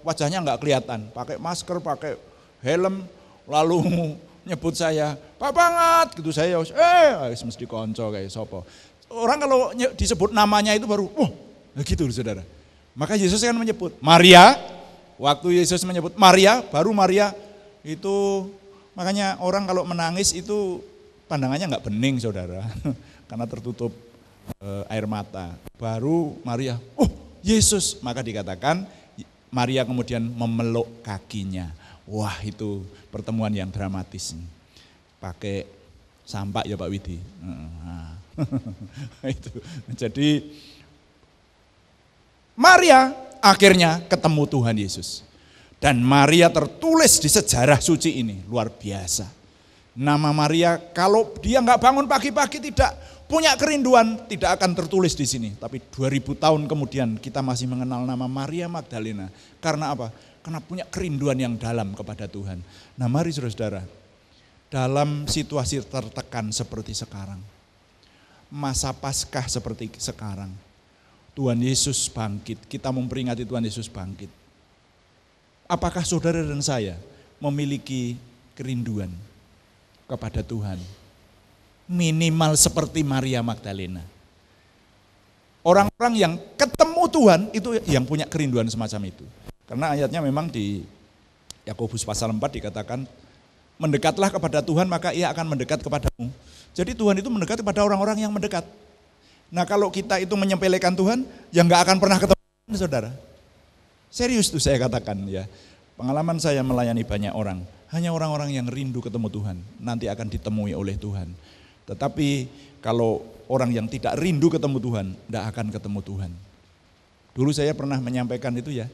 [SPEAKER 4] wajahnya nggak kelihatan, pakai masker, pakai helm, lalu nyebut saya, "Pak Banget," gitu. Saya mesti konco kayak sopo. Orang kalau disebut namanya itu baru, gitu saudara. Maka Yesus kan menyebut Maria. Waktu Yesus menyebut Maria, baru Maria itu, makanya orang kalau menangis itu pandangannya nggak bening saudara, karena tertutup air mata. Baru Maria, Yesus, maka dikatakan Maria kemudian memeluk kakinya. Wah, itu pertemuan yang dramatis. Pakai sampak ya Pak Widi. Itu. Jadi Maria akhirnya ketemu Tuhan Yesus. Dan Maria tertulis di sejarah suci ini, luar biasa. Nama Maria kalau dia nggak bangun pagi-pagi, tidak punya kerinduan, tidak akan tertulis di sini. Tapi 2000 tahun kemudian kita masih mengenal nama Maria Magdalena. Karena apa? Karena punya kerinduan yang dalam kepada Tuhan. Nah mari saudara-saudara, dalam situasi tertekan seperti sekarang, masa Paskah seperti sekarang, Tuhan Yesus bangkit, kita memperingati Tuhan Yesus bangkit. Apakah saudara dan saya memiliki kerinduan kepada Tuhan? Minimal seperti Maria Magdalena. Orang-orang yang ketemu Tuhan itu yang punya kerinduan semacam itu. Karena ayatnya memang di Yakobus pasal 4 dikatakan, "Mendekatlah kepada Tuhan maka ia akan mendekat kepadamu." Jadi Tuhan itu mendekat kepada orang-orang yang mendekat. Nah kalau kita itu menyepelekan Tuhan, ya nggak akan pernah ketemu saudara. Serius tuh saya katakan ya. Pengalaman saya melayani banyak orang, hanya orang-orang yang rindu ketemu Tuhan nanti akan ditemui oleh Tuhan. Tetapi kalau orang yang tidak rindu ketemu Tuhan, tidak akan ketemu Tuhan. Dulu saya pernah menyampaikan itu ya,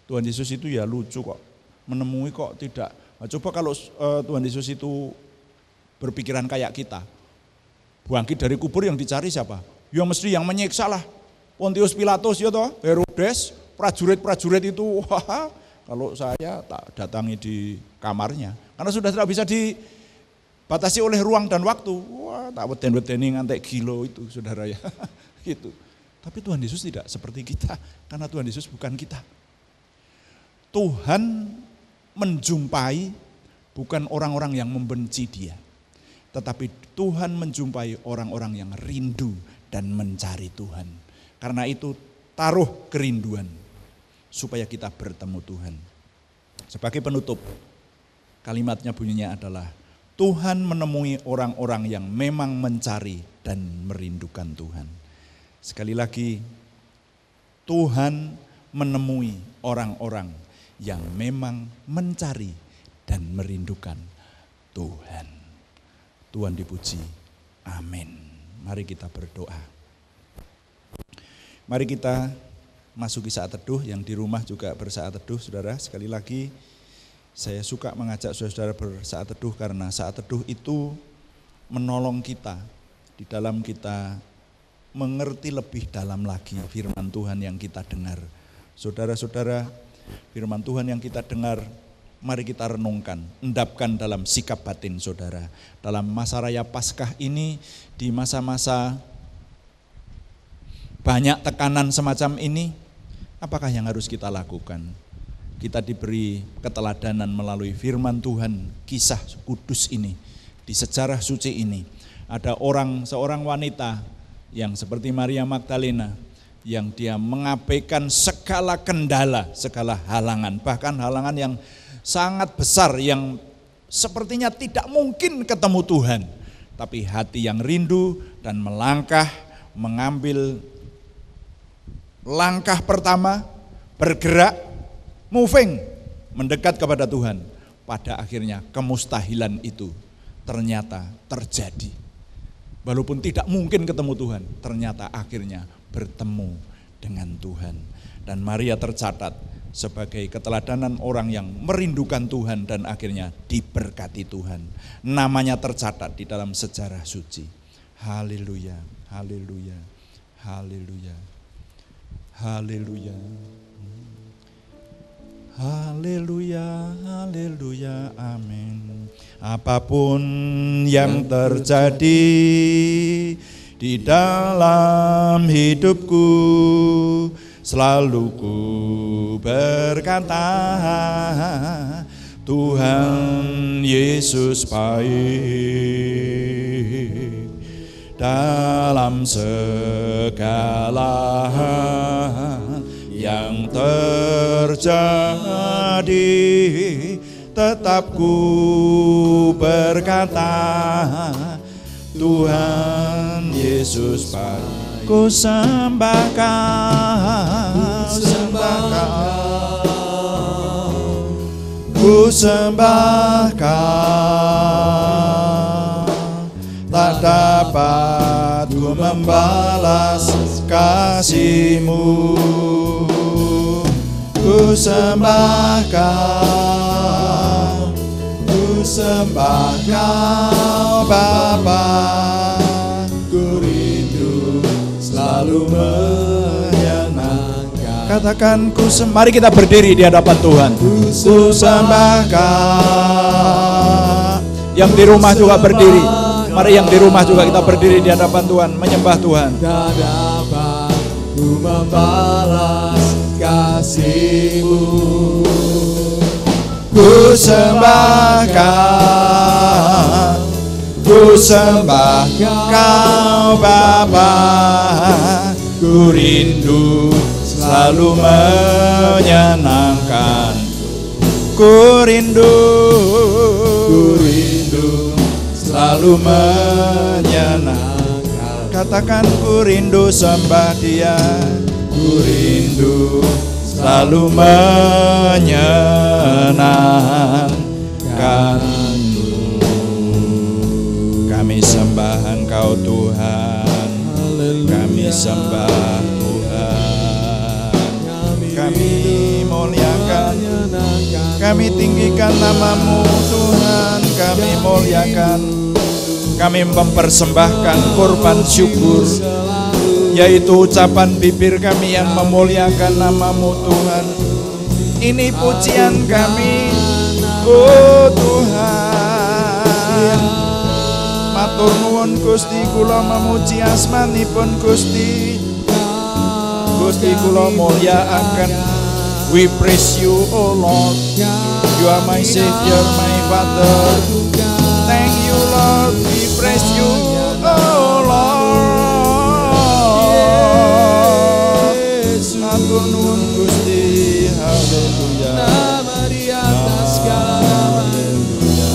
[SPEAKER 4] Tuhan Yesus itu ya lucu kok, menemui kok tidak. Nah, coba kalau Tuhan Yesus itu berpikiran kayak kita, bangkit dari kubur yang dicari siapa? Ya mesti yang menyiksa lah, Pontius Pilatus ya toh, Herodes, prajurit-prajurit itu, wah, kalau saya tak datangi di kamarnya, karena sudah tidak bisa dibatasi oleh ruang dan waktu. Wah, tak weden-wedeni ngantek kilo itu saudara ya, gitu. Tapi Tuhan Yesus tidak seperti kita, karena Tuhan Yesus bukan kita. Tuhan menjumpai bukan orang-orang yang membenci Dia, tetapi Tuhan menjumpai orang-orang yang rindu dan mencari Tuhan. Karena itu taruh kerinduan supaya kita bertemu Tuhan. Sebagai penutup, kalimatnya bunyinya adalah, Tuhan menemui orang-orang yang memang mencari dan merindukan Tuhan. Sekali lagi, Tuhan menemui orang-orang yang memang mencari dan merindukan Tuhan. Tuhan dipuji. Amin. Mari kita berdoa. Mari kita masuki saat teduh, yang di rumah juga bersaat teduh, saudara. Sekali lagi saya suka mengajak saudara bersaat teduh karena saat teduh itu menolong kita di dalam kita mengerti lebih dalam lagi firman Tuhan yang kita dengar. Saudara-saudara, firman Tuhan yang kita dengar, mari kita renungkan, endapkan dalam sikap batin saudara. Dalam masa raya Paskah ini, di masa-masa banyak tekanan semacam ini, apakah yang harus kita lakukan? Kita diberi keteladanan melalui firman Tuhan, kisah kudus ini, di sejarah suci ini. Ada seorang wanita yang seperti Maria Magdalena, yang dia mengabaikan segala kendala, segala halangan, bahkan halangan yang sangat besar yang sepertinya tidak mungkin ketemu Tuhan. Tapi hati yang rindu dan melangkah, mengambil langkah pertama, bergerak, moving, mendekat kepada Tuhan. Pada akhirnya kemustahilan itu ternyata terjadi. Walaupun tidak mungkin ketemu Tuhan, ternyata akhirnya bertemu dengan Tuhan. Dan Maria tercatat sebagai keteladanan orang yang merindukan Tuhan dan akhirnya diberkati Tuhan. Namanya tercatat di dalam sejarah suci. Haleluya, haleluya, haleluya, haleluya, haleluya, haleluya, amin. Apapun yang terjadi di dalam hidupku, selalu ku berkata, Tuhan Yesus baik. Dalam segala hal yang terjadi, tetap ku berkata, Tuhan Yesus baik. Ku sembah Kau, ku sembah Kau, tak dapat ku membalas kasih-Mu. Ku sembah Kau, ku sembah Kau Bapa, ku rindu selalu menyenangkan. Katakan ku sembah. Mari kita berdiri di hadapan Tuhan. Ku sembah Kau. Yang di rumah juga berdiri. Mari yang di rumah juga kita berdiri di hadapan Tuhan, menyembah Tuhan.
[SPEAKER 2] Tak dapat ku membalas kasih-Mu. Ku sembah Kau, ku sembah Kau Bapa, ku rindu selalu menyenangkan. Ku rindu selalu menyenangkan. Katakan ku rindu sembah Dia, ku rindu selalu menyenangkan. Kami sembah Engkau Tuhan, kami sembah Tuhan, kami muliakan, kami tinggikan nama-Mu Tuhan, kami muliakan, kami mempersembahkan korban syukur, yaitu ucapan bibir kami yang memuliakan nama-Mu Tuhan. Ini pujian kami, oh Tuhan. Matur nuwun Gusti, kula memuji asmanipun Gusti. Gusti kula mulyakaken. We praise You, oh Lord. You are my Savior, my Father. Thank You, Lord. We praise You, oh Lord. Matur nuwun Gusti. Haleluya.
[SPEAKER 1] Nama di atas segala nama,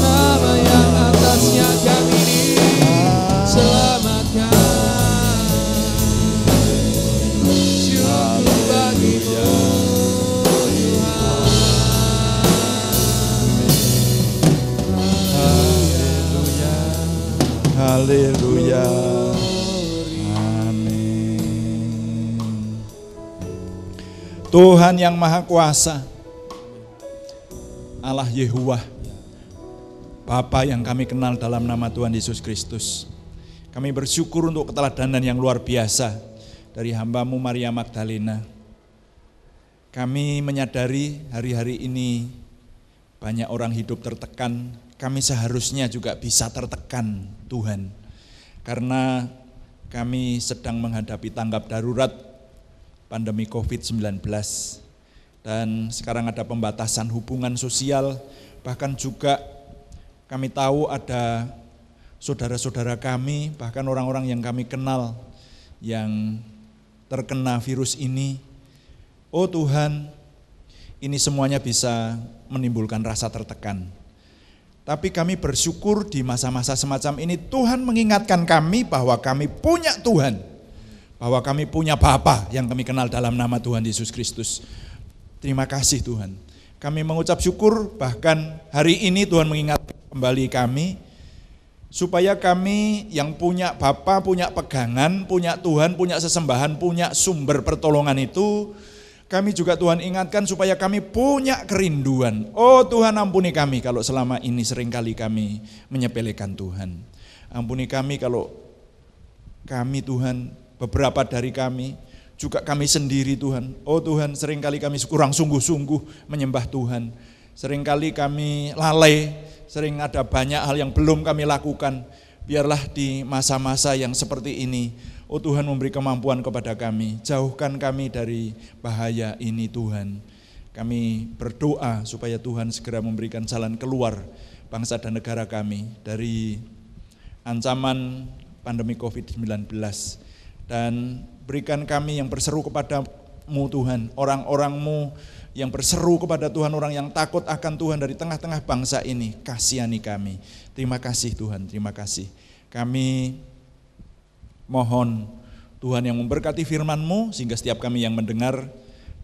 [SPEAKER 1] nama yang atasnya kami diselamatkan. Syukur bagi-Mu.
[SPEAKER 4] Haleluya. Amin. Tuhan yang Maha Kuasa, Allah Yehuwah, Bapa yang kami kenal dalam nama Tuhan Yesus Kristus. Kami bersyukur untuk keteladanan yang luar biasa dari hamba-Mu Maria Magdalena. Kami menyadari hari-hari ini banyak orang hidup tertekan. Kami seharusnya juga bisa tertekan, Tuhan. Karena kami sedang menghadapi tanggap darurat pandemi COVID-19. Dan sekarang ada pembatasan hubungan sosial, bahkan juga kami tahu ada saudara-saudara kami, bahkan orang-orang yang kami kenal yang terkena virus ini. Oh Tuhan, ini semuanya bisa menimbulkan rasa tertekan. Tapi kami bersyukur di masa-masa semacam ini Tuhan mengingatkan kami bahwa kami punya Tuhan, bahwa kami punya Bapa yang kami kenal dalam nama Tuhan Yesus Kristus. Terima kasih Tuhan. Kami mengucap syukur, bahkan hari ini Tuhan mengingatkan kembali kami, supaya kami yang punya Bapa, punya pegangan, punya Tuhan, punya sesembahan, punya sumber pertolongan itu, kami juga Tuhan ingatkan supaya kami punya kerinduan. Oh Tuhan, ampuni kami kalau selama ini seringkali kami menyepelekan Tuhan. Ampuni kami kalau kami Tuhan, beberapa dari kami, juga kami sendiri Tuhan. Oh Tuhan, seringkali kami kurang sungguh-sungguh menyembah Tuhan. Seringkali kami lalai, sering ada banyak hal yang belum kami lakukan. Biarlah di masa-masa yang seperti ini, oh Tuhan memberi kemampuan kepada kami. Jauhkan kami dari bahaya ini Tuhan. Kami berdoa supaya Tuhan segera memberikan jalan keluar bangsa dan negara kami dari ancaman pandemi COVID-19. Dan berikan kami yang berseru kepada-Mu Tuhan, orang-orang-Mu yang berseru kepada Tuhan, orang yang takut akan Tuhan dari tengah-tengah bangsa ini. Kasihani kami. Terima kasih Tuhan, terima kasih. Kami mohon Tuhan yang memberkati firman-Mu sehingga setiap kami yang mendengar,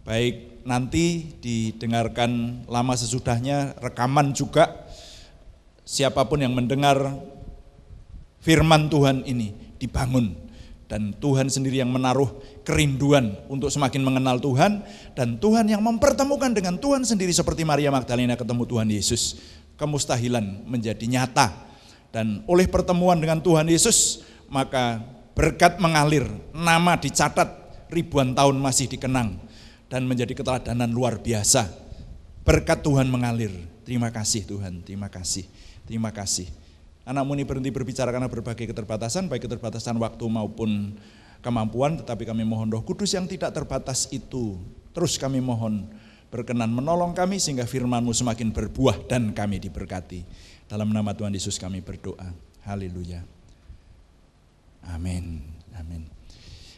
[SPEAKER 4] baik nanti didengarkan lama sesudahnya, rekaman juga, siapapun yang mendengar firman Tuhan ini dibangun. Dan Tuhan sendiri yang menaruh kerinduan untuk semakin mengenal Tuhan. Dan Tuhan yang mempertemukan dengan Tuhan sendiri seperti Maria Magdalena ketemu Tuhan Yesus. Kemustahilan menjadi nyata. Dan oleh pertemuan dengan Tuhan Yesus, maka berkat mengalir, nama dicatat, ribuan tahun masih dikenang. Dan menjadi keteladanan luar biasa. Berkat Tuhan mengalir. Terima kasih Tuhan, terima kasih, terima kasih. Anak-Mu ini berhenti berbicara karena berbagai keterbatasan, baik keterbatasan waktu maupun kemampuan, tetapi kami mohon Roh Kudus yang tidak terbatas itu, terus kami mohon berkenan menolong kami sehingga firman-Mu semakin berbuah dan kami diberkati. Dalam nama Tuhan Yesus kami berdoa. Haleluya. Amin. Amin.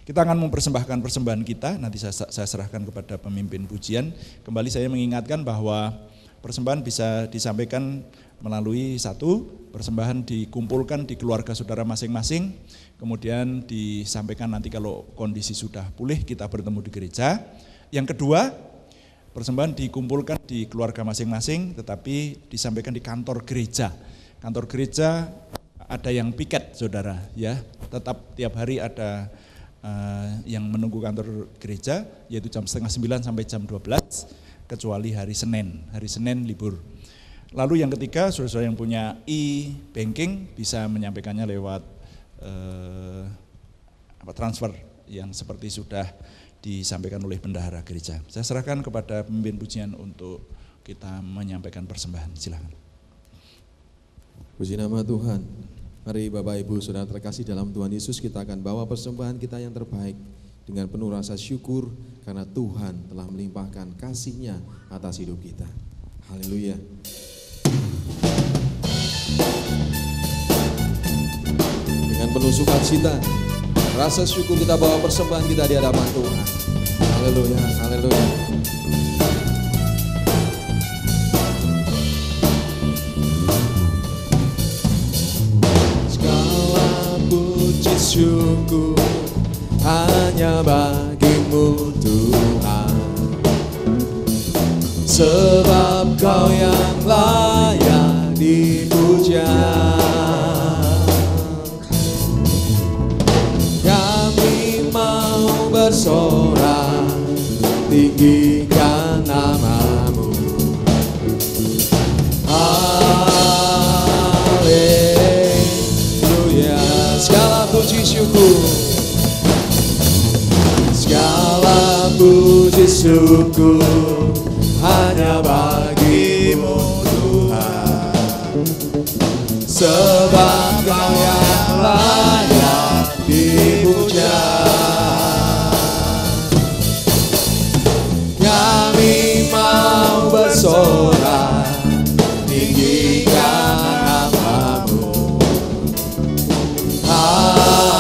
[SPEAKER 4] Kita akan mempersembahkan persembahan kita, nanti saya serahkan kepada pemimpin pujian. Kembali saya mengingatkan bahwa persembahan bisa disampaikan melalui satu, persembahan dikumpulkan di keluarga saudara masing-masing, kemudian disampaikan nanti kalau kondisi sudah pulih kita bertemu di gereja. Yang kedua, persembahan dikumpulkan di keluarga masing-masing tetapi disampaikan di kantor gereja. Kantor gereja ada yang piket saudara ya, tetap tiap hari ada yang menunggu kantor gereja, yaitu jam 8:30 sampai jam 12, kecuali hari Senin. Hari Senin libur. Lalu yang ketiga, saudara-saudara yang punya e-banking bisa menyampaikannya lewat transfer yang seperti sudah disampaikan oleh bendahara gereja. Saya serahkan kepada pemimpin pujian untuk kita menyampaikan persembahan. Silakan.
[SPEAKER 1] Puji nama Tuhan. Mari Bapak Ibu Saudara terkasih dalam Tuhan Yesus, kita akan bawa persembahan kita yang terbaik dengan penuh rasa syukur karena Tuhan telah melimpahkan kasih-Nya atas hidup kita. Haleluya. Dengan penuh sukacita, rasa syukur kita bawa persembahan kita di hadapan Tuhan. Haleluya, haleluya. Segala puji syukur hanya bagi-Mu Tuhan, sebab Kau yang layak dipuja.
[SPEAKER 2] bersorak, tinggikan namamu. Haleluya. Segala puji syukur, segala puji syukur hanya bagimu Tuhan, sebab Kau yang layak dipuja. Kami mau bersorak, tinggikan namamu. Haleluya.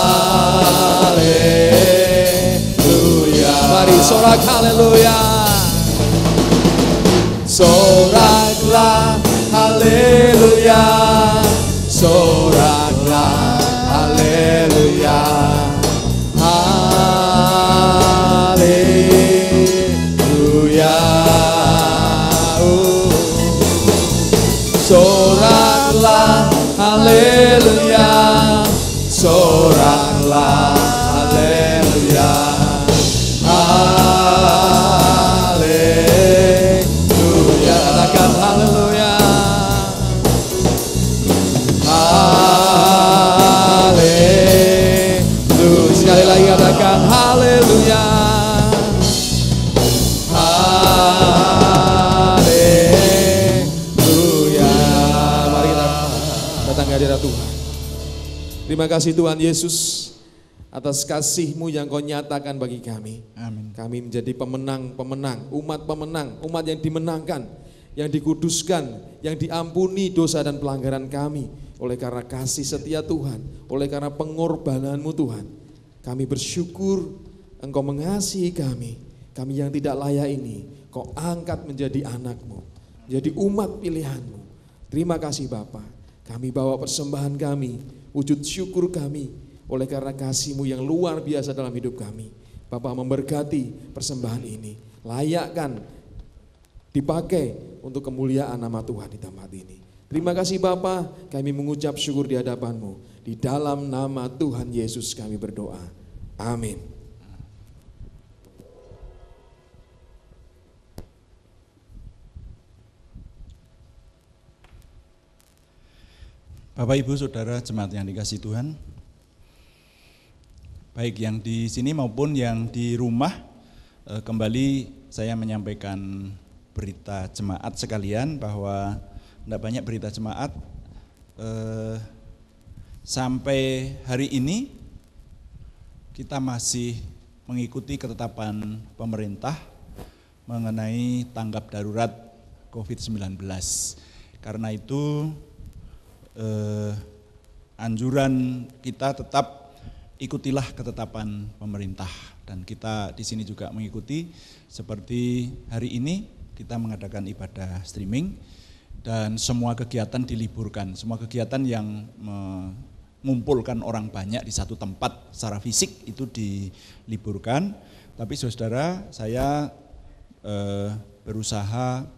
[SPEAKER 2] Mari sorak haleluya. Soraklah haleluya. Soraklah haleluya. Haleluya. Soraklah haleluya. Soraklah haleluya. Haleluya. Katakan haleluya. Haleluya. Sekali lagi katakan haleluya. Haleluya. Mari kita datang ke hadirat Tuhan. Terima kasih Tuhan Yesus atas kasih-Mu yang Kau nyatakan bagi kami.
[SPEAKER 4] Amin.
[SPEAKER 2] Kami menjadi pemenang-pemenang, umat pemenang, umat yang dimenangkan, yang dikuduskan, yang diampuni dosa dan pelanggaran kami. Oleh karena kasih setia Tuhan, oleh karena pengorbanan-Mu Tuhan. Kami bersyukur Engkau mengasihi kami. Kami yang tidak layak ini, Kau angkat menjadi anak-Mu, menjadi umat pilihan-Mu. Terima kasih Bapa. Kami bawa persembahan kami, wujud syukur kami, oleh karena kasih-Mu yang luar biasa dalam hidup kami. Bapa memberkati persembahan ini, layakkan dipakai untuk kemuliaan nama Tuhan di tempat ini. Terima kasih Bapa, kami mengucap syukur di hadapan-Mu. Di dalam nama Tuhan Yesus kami berdoa. Amin.
[SPEAKER 4] Bapak Ibu Saudara jemaat yang dikasihi Tuhan, baik yang di sini maupun yang di rumah, kembali saya menyampaikan berita jemaat sekalian bahwa tidak banyak berita jemaat. Sampai hari ini kita masih mengikuti ketetapan pemerintah mengenai tanggap darurat COVID-19. Karena itu anjuran kita tetap ikutilah ketetapan pemerintah, dan kita di sini juga mengikuti. Seperti hari ini kita mengadakan ibadah streaming dan semua kegiatan diliburkan. Semua kegiatan yang mengumpulkan orang banyak di satu tempat secara fisik itu diliburkan. Tapi saudara, saya berusaha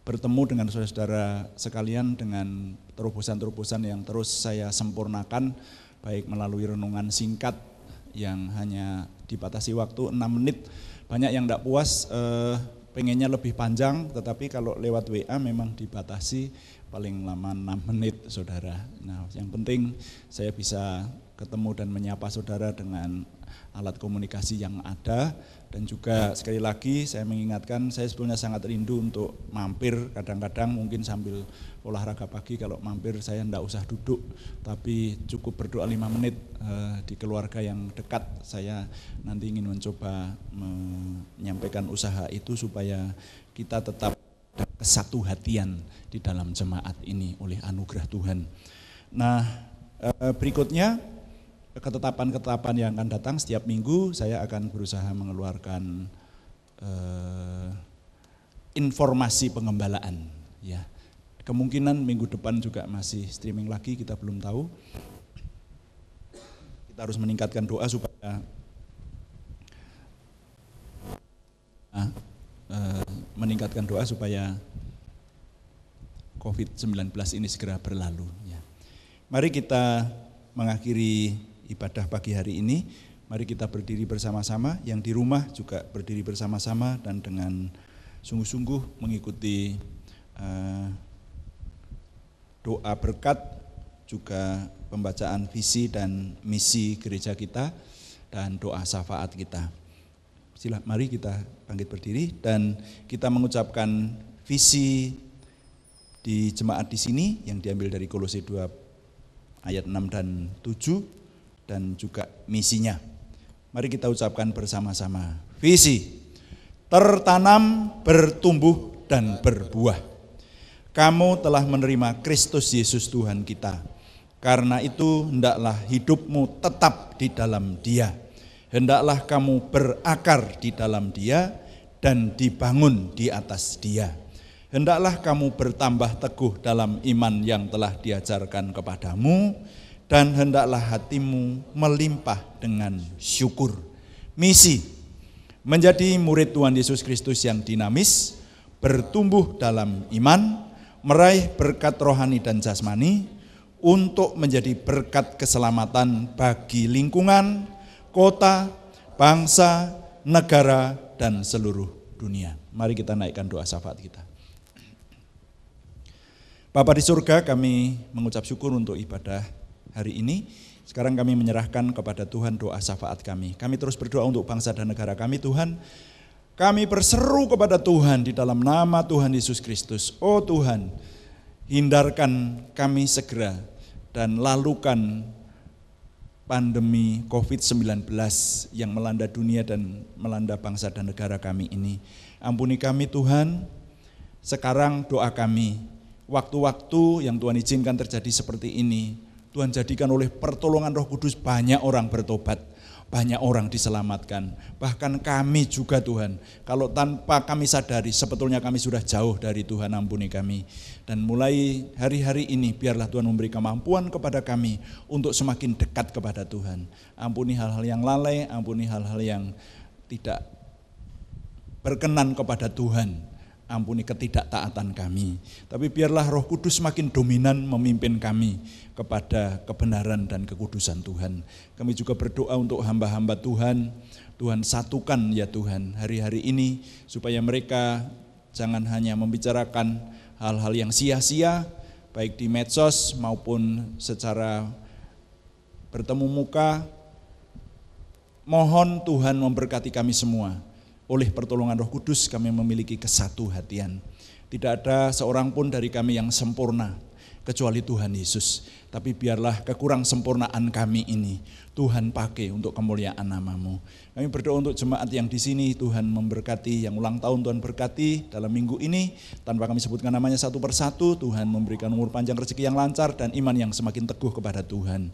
[SPEAKER 4] bertemu dengan saudara sekalian dengan terobosan-terobosan yang terus saya sempurnakan, baik melalui renungan singkat yang hanya dibatasi waktu 6 menit. Banyak yang tidak puas, pengennya lebih panjang, tetapi kalau lewat WA memang dibatasi paling lama 6 menit saudara. Nah, yang penting saya bisa ketemu dan menyapa saudara dengan alat komunikasi yang ada. Dan juga sekali lagi saya mengingatkan, saya sebetulnya sangat rindu untuk mampir kadang-kadang, mungkin sambil olahraga pagi. Kalau mampir saya tidak usah duduk, tapi cukup berdoa 5 menit di keluarga yang dekat. Saya nanti ingin mencoba menyampaikan usaha itu supaya kita tetap kesatu hatian di dalam jemaat ini oleh anugerah Tuhan. Nah, berikutnya ketetapan-ketetapan yang akan datang setiap minggu saya akan berusaha mengeluarkan informasi pengembalaan. Ya, kemungkinan minggu depan juga masih streaming lagi, kita belum tahu. Kita harus meningkatkan doa supaya COVID-19 ini segera berlalu. Ya. Mari kita mengakhiri ibadah pagi hari ini Mari kita berdiri bersama-sama, yang di rumah juga berdiri bersama-sama dan dengan sungguh-sungguh mengikuti doa berkat, juga pembacaan visi dan misi gereja kita, dan doa syafaat kita. Mari kita bangkit berdiri dan kita mengucapkan visi di jemaat di sini yang diambil dari Kolose 2 ayat 6 dan 7 dan juga misinya. Mari kita ucapkan bersama-sama. Visi, tertanam, bertumbuh, dan berbuah. Kamu telah menerima Kristus Yesus Tuhan kita. Karena itu hendaklah hidupmu tetap di dalam Dia. Hendaklah kamu berakar di dalam Dia dan dibangun di atas Dia. Hendaklah kamu bertambah teguh dalam iman yang telah diajarkan kepadamu, dan hendaklah hatimu melimpah dengan syukur. Misi, menjadi murid Tuhan Yesus Kristus yang dinamis, bertumbuh dalam iman, meraih berkat rohani dan jasmani, untuk menjadi berkat keselamatan bagi lingkungan, kota, bangsa, negara, dan seluruh dunia. Mari kita naikkan doa syafaat kita. Bapa di surga, kami mengucap syukur untuk ibadah hari ini. Sekarang kami menyerahkan kepada Tuhan doa syafaat kami. Kami terus berdoa untuk bangsa dan negara kami, Tuhan. Kami berseru kepada Tuhan di dalam nama Tuhan Yesus Kristus. Oh Tuhan, hindarkan kami segera dan lalukan pandemi COVID-19 yang melanda dunia dan melanda bangsa dan negara kami ini. Ampuni kami Tuhan. Sekarang doa kami, waktu-waktu yang Tuhan izinkan terjadi seperti ini, Tuhan jadikan oleh pertolongan Roh Kudus banyak orang bertobat, banyak orang diselamatkan. Bahkan kami juga Tuhan, kalau tanpa kami sadari sebetulnya kami sudah jauh dari Tuhan. Ampuni kami. Dan mulai hari-hari ini biarlah Tuhan memberi kemampuan kepada kami untuk semakin dekat kepada Tuhan. Ampuni hal-hal yang lalai, ampuni hal-hal yang tidak berkenan kepada Tuhan. Ampuni ketidaktaatan kami. Tapi biarlah Roh Kudus semakin dominan memimpin kami kepada kebenaran dan kekudusan Tuhan. Kami juga berdoa untuk hamba-hamba Tuhan. Tuhan satukan ya Tuhan hari-hari ini supaya mereka jangan hanya membicarakan hal-hal yang sia-sia, baik di medsos maupun secara bertemu muka. Mohon Tuhan memberkati kami semua. Oleh pertolongan Roh Kudus kami memiliki kesatu hatian. Tidak ada seorang pun dari kami yang sempurna kecuali Tuhan Yesus. Tapi biarlah kekurang sempurnaan kami ini Tuhan pakai untuk kemuliaan nama-Mu. Kami berdoa untuk jemaat yang di sini, Tuhan memberkati, yang ulang tahun Tuhan berkati dalam minggu ini. Tanpa kami sebutkan namanya satu persatu, Tuhan memberikan umur panjang, rezeki yang lancar, dan iman yang semakin teguh kepada Tuhan.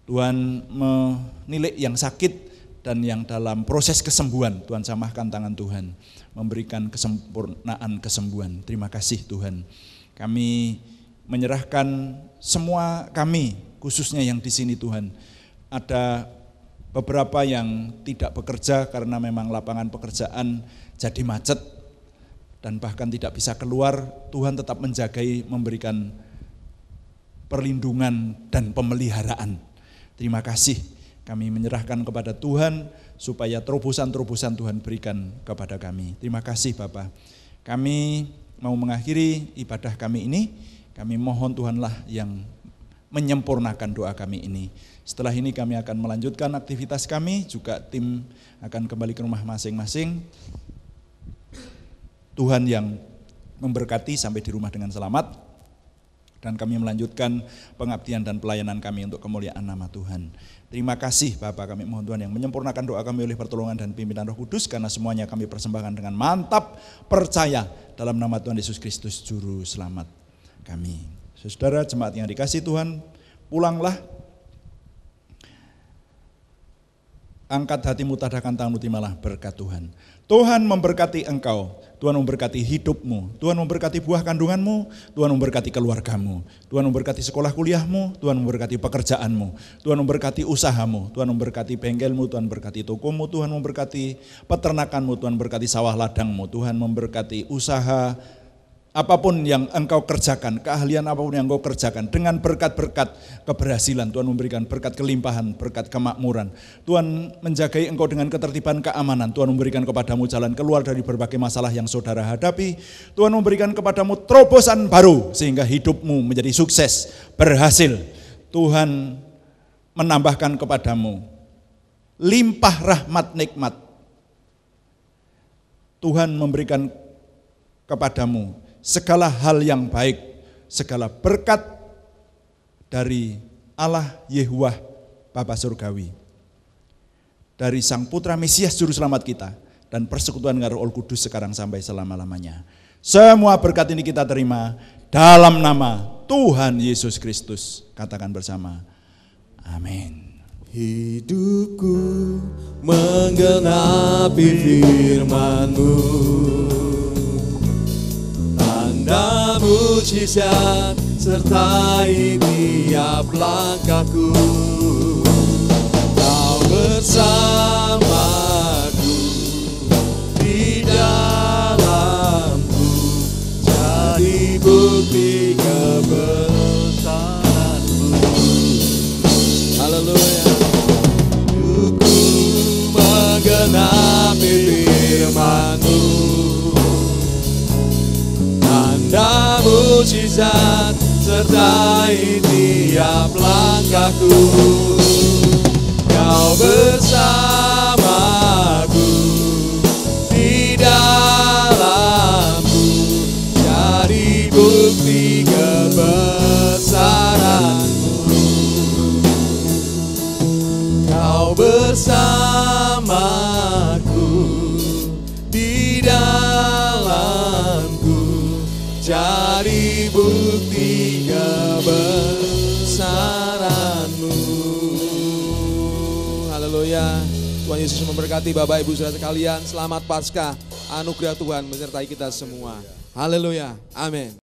[SPEAKER 4] Tuhan menilik yang sakit dan yang dalam proses kesembuhan, Tuhan jamahkan tangan Tuhan, memberikan kesempurnaan kesembuhan. Terima kasih Tuhan. Kami menyerahkan semua kami, khususnya yang di sini Tuhan. Ada beberapa yang tidak bekerja karena memang lapangan pekerjaan jadi macet dan bahkan tidak bisa keluar. Tuhan tetap menjagai, memberikan perlindungan dan pemeliharaan. Terima kasih. Kami menyerahkan kepada Tuhan supaya terobosan-terobosan Tuhan berikan kepada kami. Terima kasih Bapak. Kami mau mengakhiri ibadah kami ini. Kami mohon Tuhanlah yang menyempurnakan doa kami ini. Setelah ini kami akan melanjutkan aktivitas kami. Juga tim akan kembali ke rumah masing-masing. Tuhan yang memberkati sampai di rumah dengan selamat. Dan kami melanjutkan pengabdian dan pelayanan kami untuk kemuliaan nama Tuhan. Terima kasih Bapak, kami mohon Tuhan yang menyempurnakan doa kami oleh pertolongan dan pimpinan Roh Kudus, karena semuanya kami persembahkan dengan mantap, percaya dalam nama Tuhan Yesus Kristus Juru Selamat kami. Saudara jemaat yang dikasihi Tuhan, pulanglah, angkat hatimu, tadahkan tanganmu, terimalah berkat Tuhan. Tuhan memberkati engkau, Tuhan memberkati hidupmu, Tuhan memberkati buah kandunganmu, Tuhan memberkati keluargamu, Tuhan memberkati sekolah kuliahmu, Tuhan memberkati pekerjaanmu, Tuhan memberkati usahamu, Tuhan memberkati bengkelmu, Tuhan memberkati tokomu, Tuhan memberkati peternakanmu, Tuhan memberkati sawah ladangmu, Tuhan memberkati usaha apapun yang engkau kerjakan, keahlian apapun yang engkau kerjakan, dengan berkat-berkat keberhasilan, Tuhan memberikan berkat kelimpahan, berkat kemakmuran. Tuhan menjagai engkau dengan ketertiban keamanan, Tuhan memberikan kepadamu jalan keluar dari berbagai masalah yang saudara hadapi. Tuhan memberikan kepadamu terobosan baru, sehingga hidupmu menjadi sukses, berhasil. Tuhan menambahkan kepadamu limpah rahmat nikmat. Tuhan memberikan kepadamu segala hal yang baik, segala berkat dari Allah Yehuwah Bapa Surgawi, dari Sang Putra Mesias Juru Selamat kita, dan persekutuan dengan Roh Kudus sekarang sampai selama-lamanya. Semua berkat ini kita terima dalam nama Tuhan Yesus Kristus. Katakan bersama, amin.
[SPEAKER 2] Hidupku menggenapi firman-Mu, tanda mujizat sertai tiap langkahku. Kau bersamaku di dalamku, jadi bukti kebesaran-Mu. Haleluya. Hidupku menggenapi firman-Mu, tanda mujizat sertai tiap langkahku. Kau bersamaku di dalamku, jadi bukti kebesaran-Mu. Kau bersamaku di dalamku, jadi bukti kebesaran-Mu. Haleluya. Tuhan Yesus memberkati Bapak Ibu Saudara sekalian. Selamat Paskah. Anugerah Tuhan menyertai kita semua. Haleluya. Amin.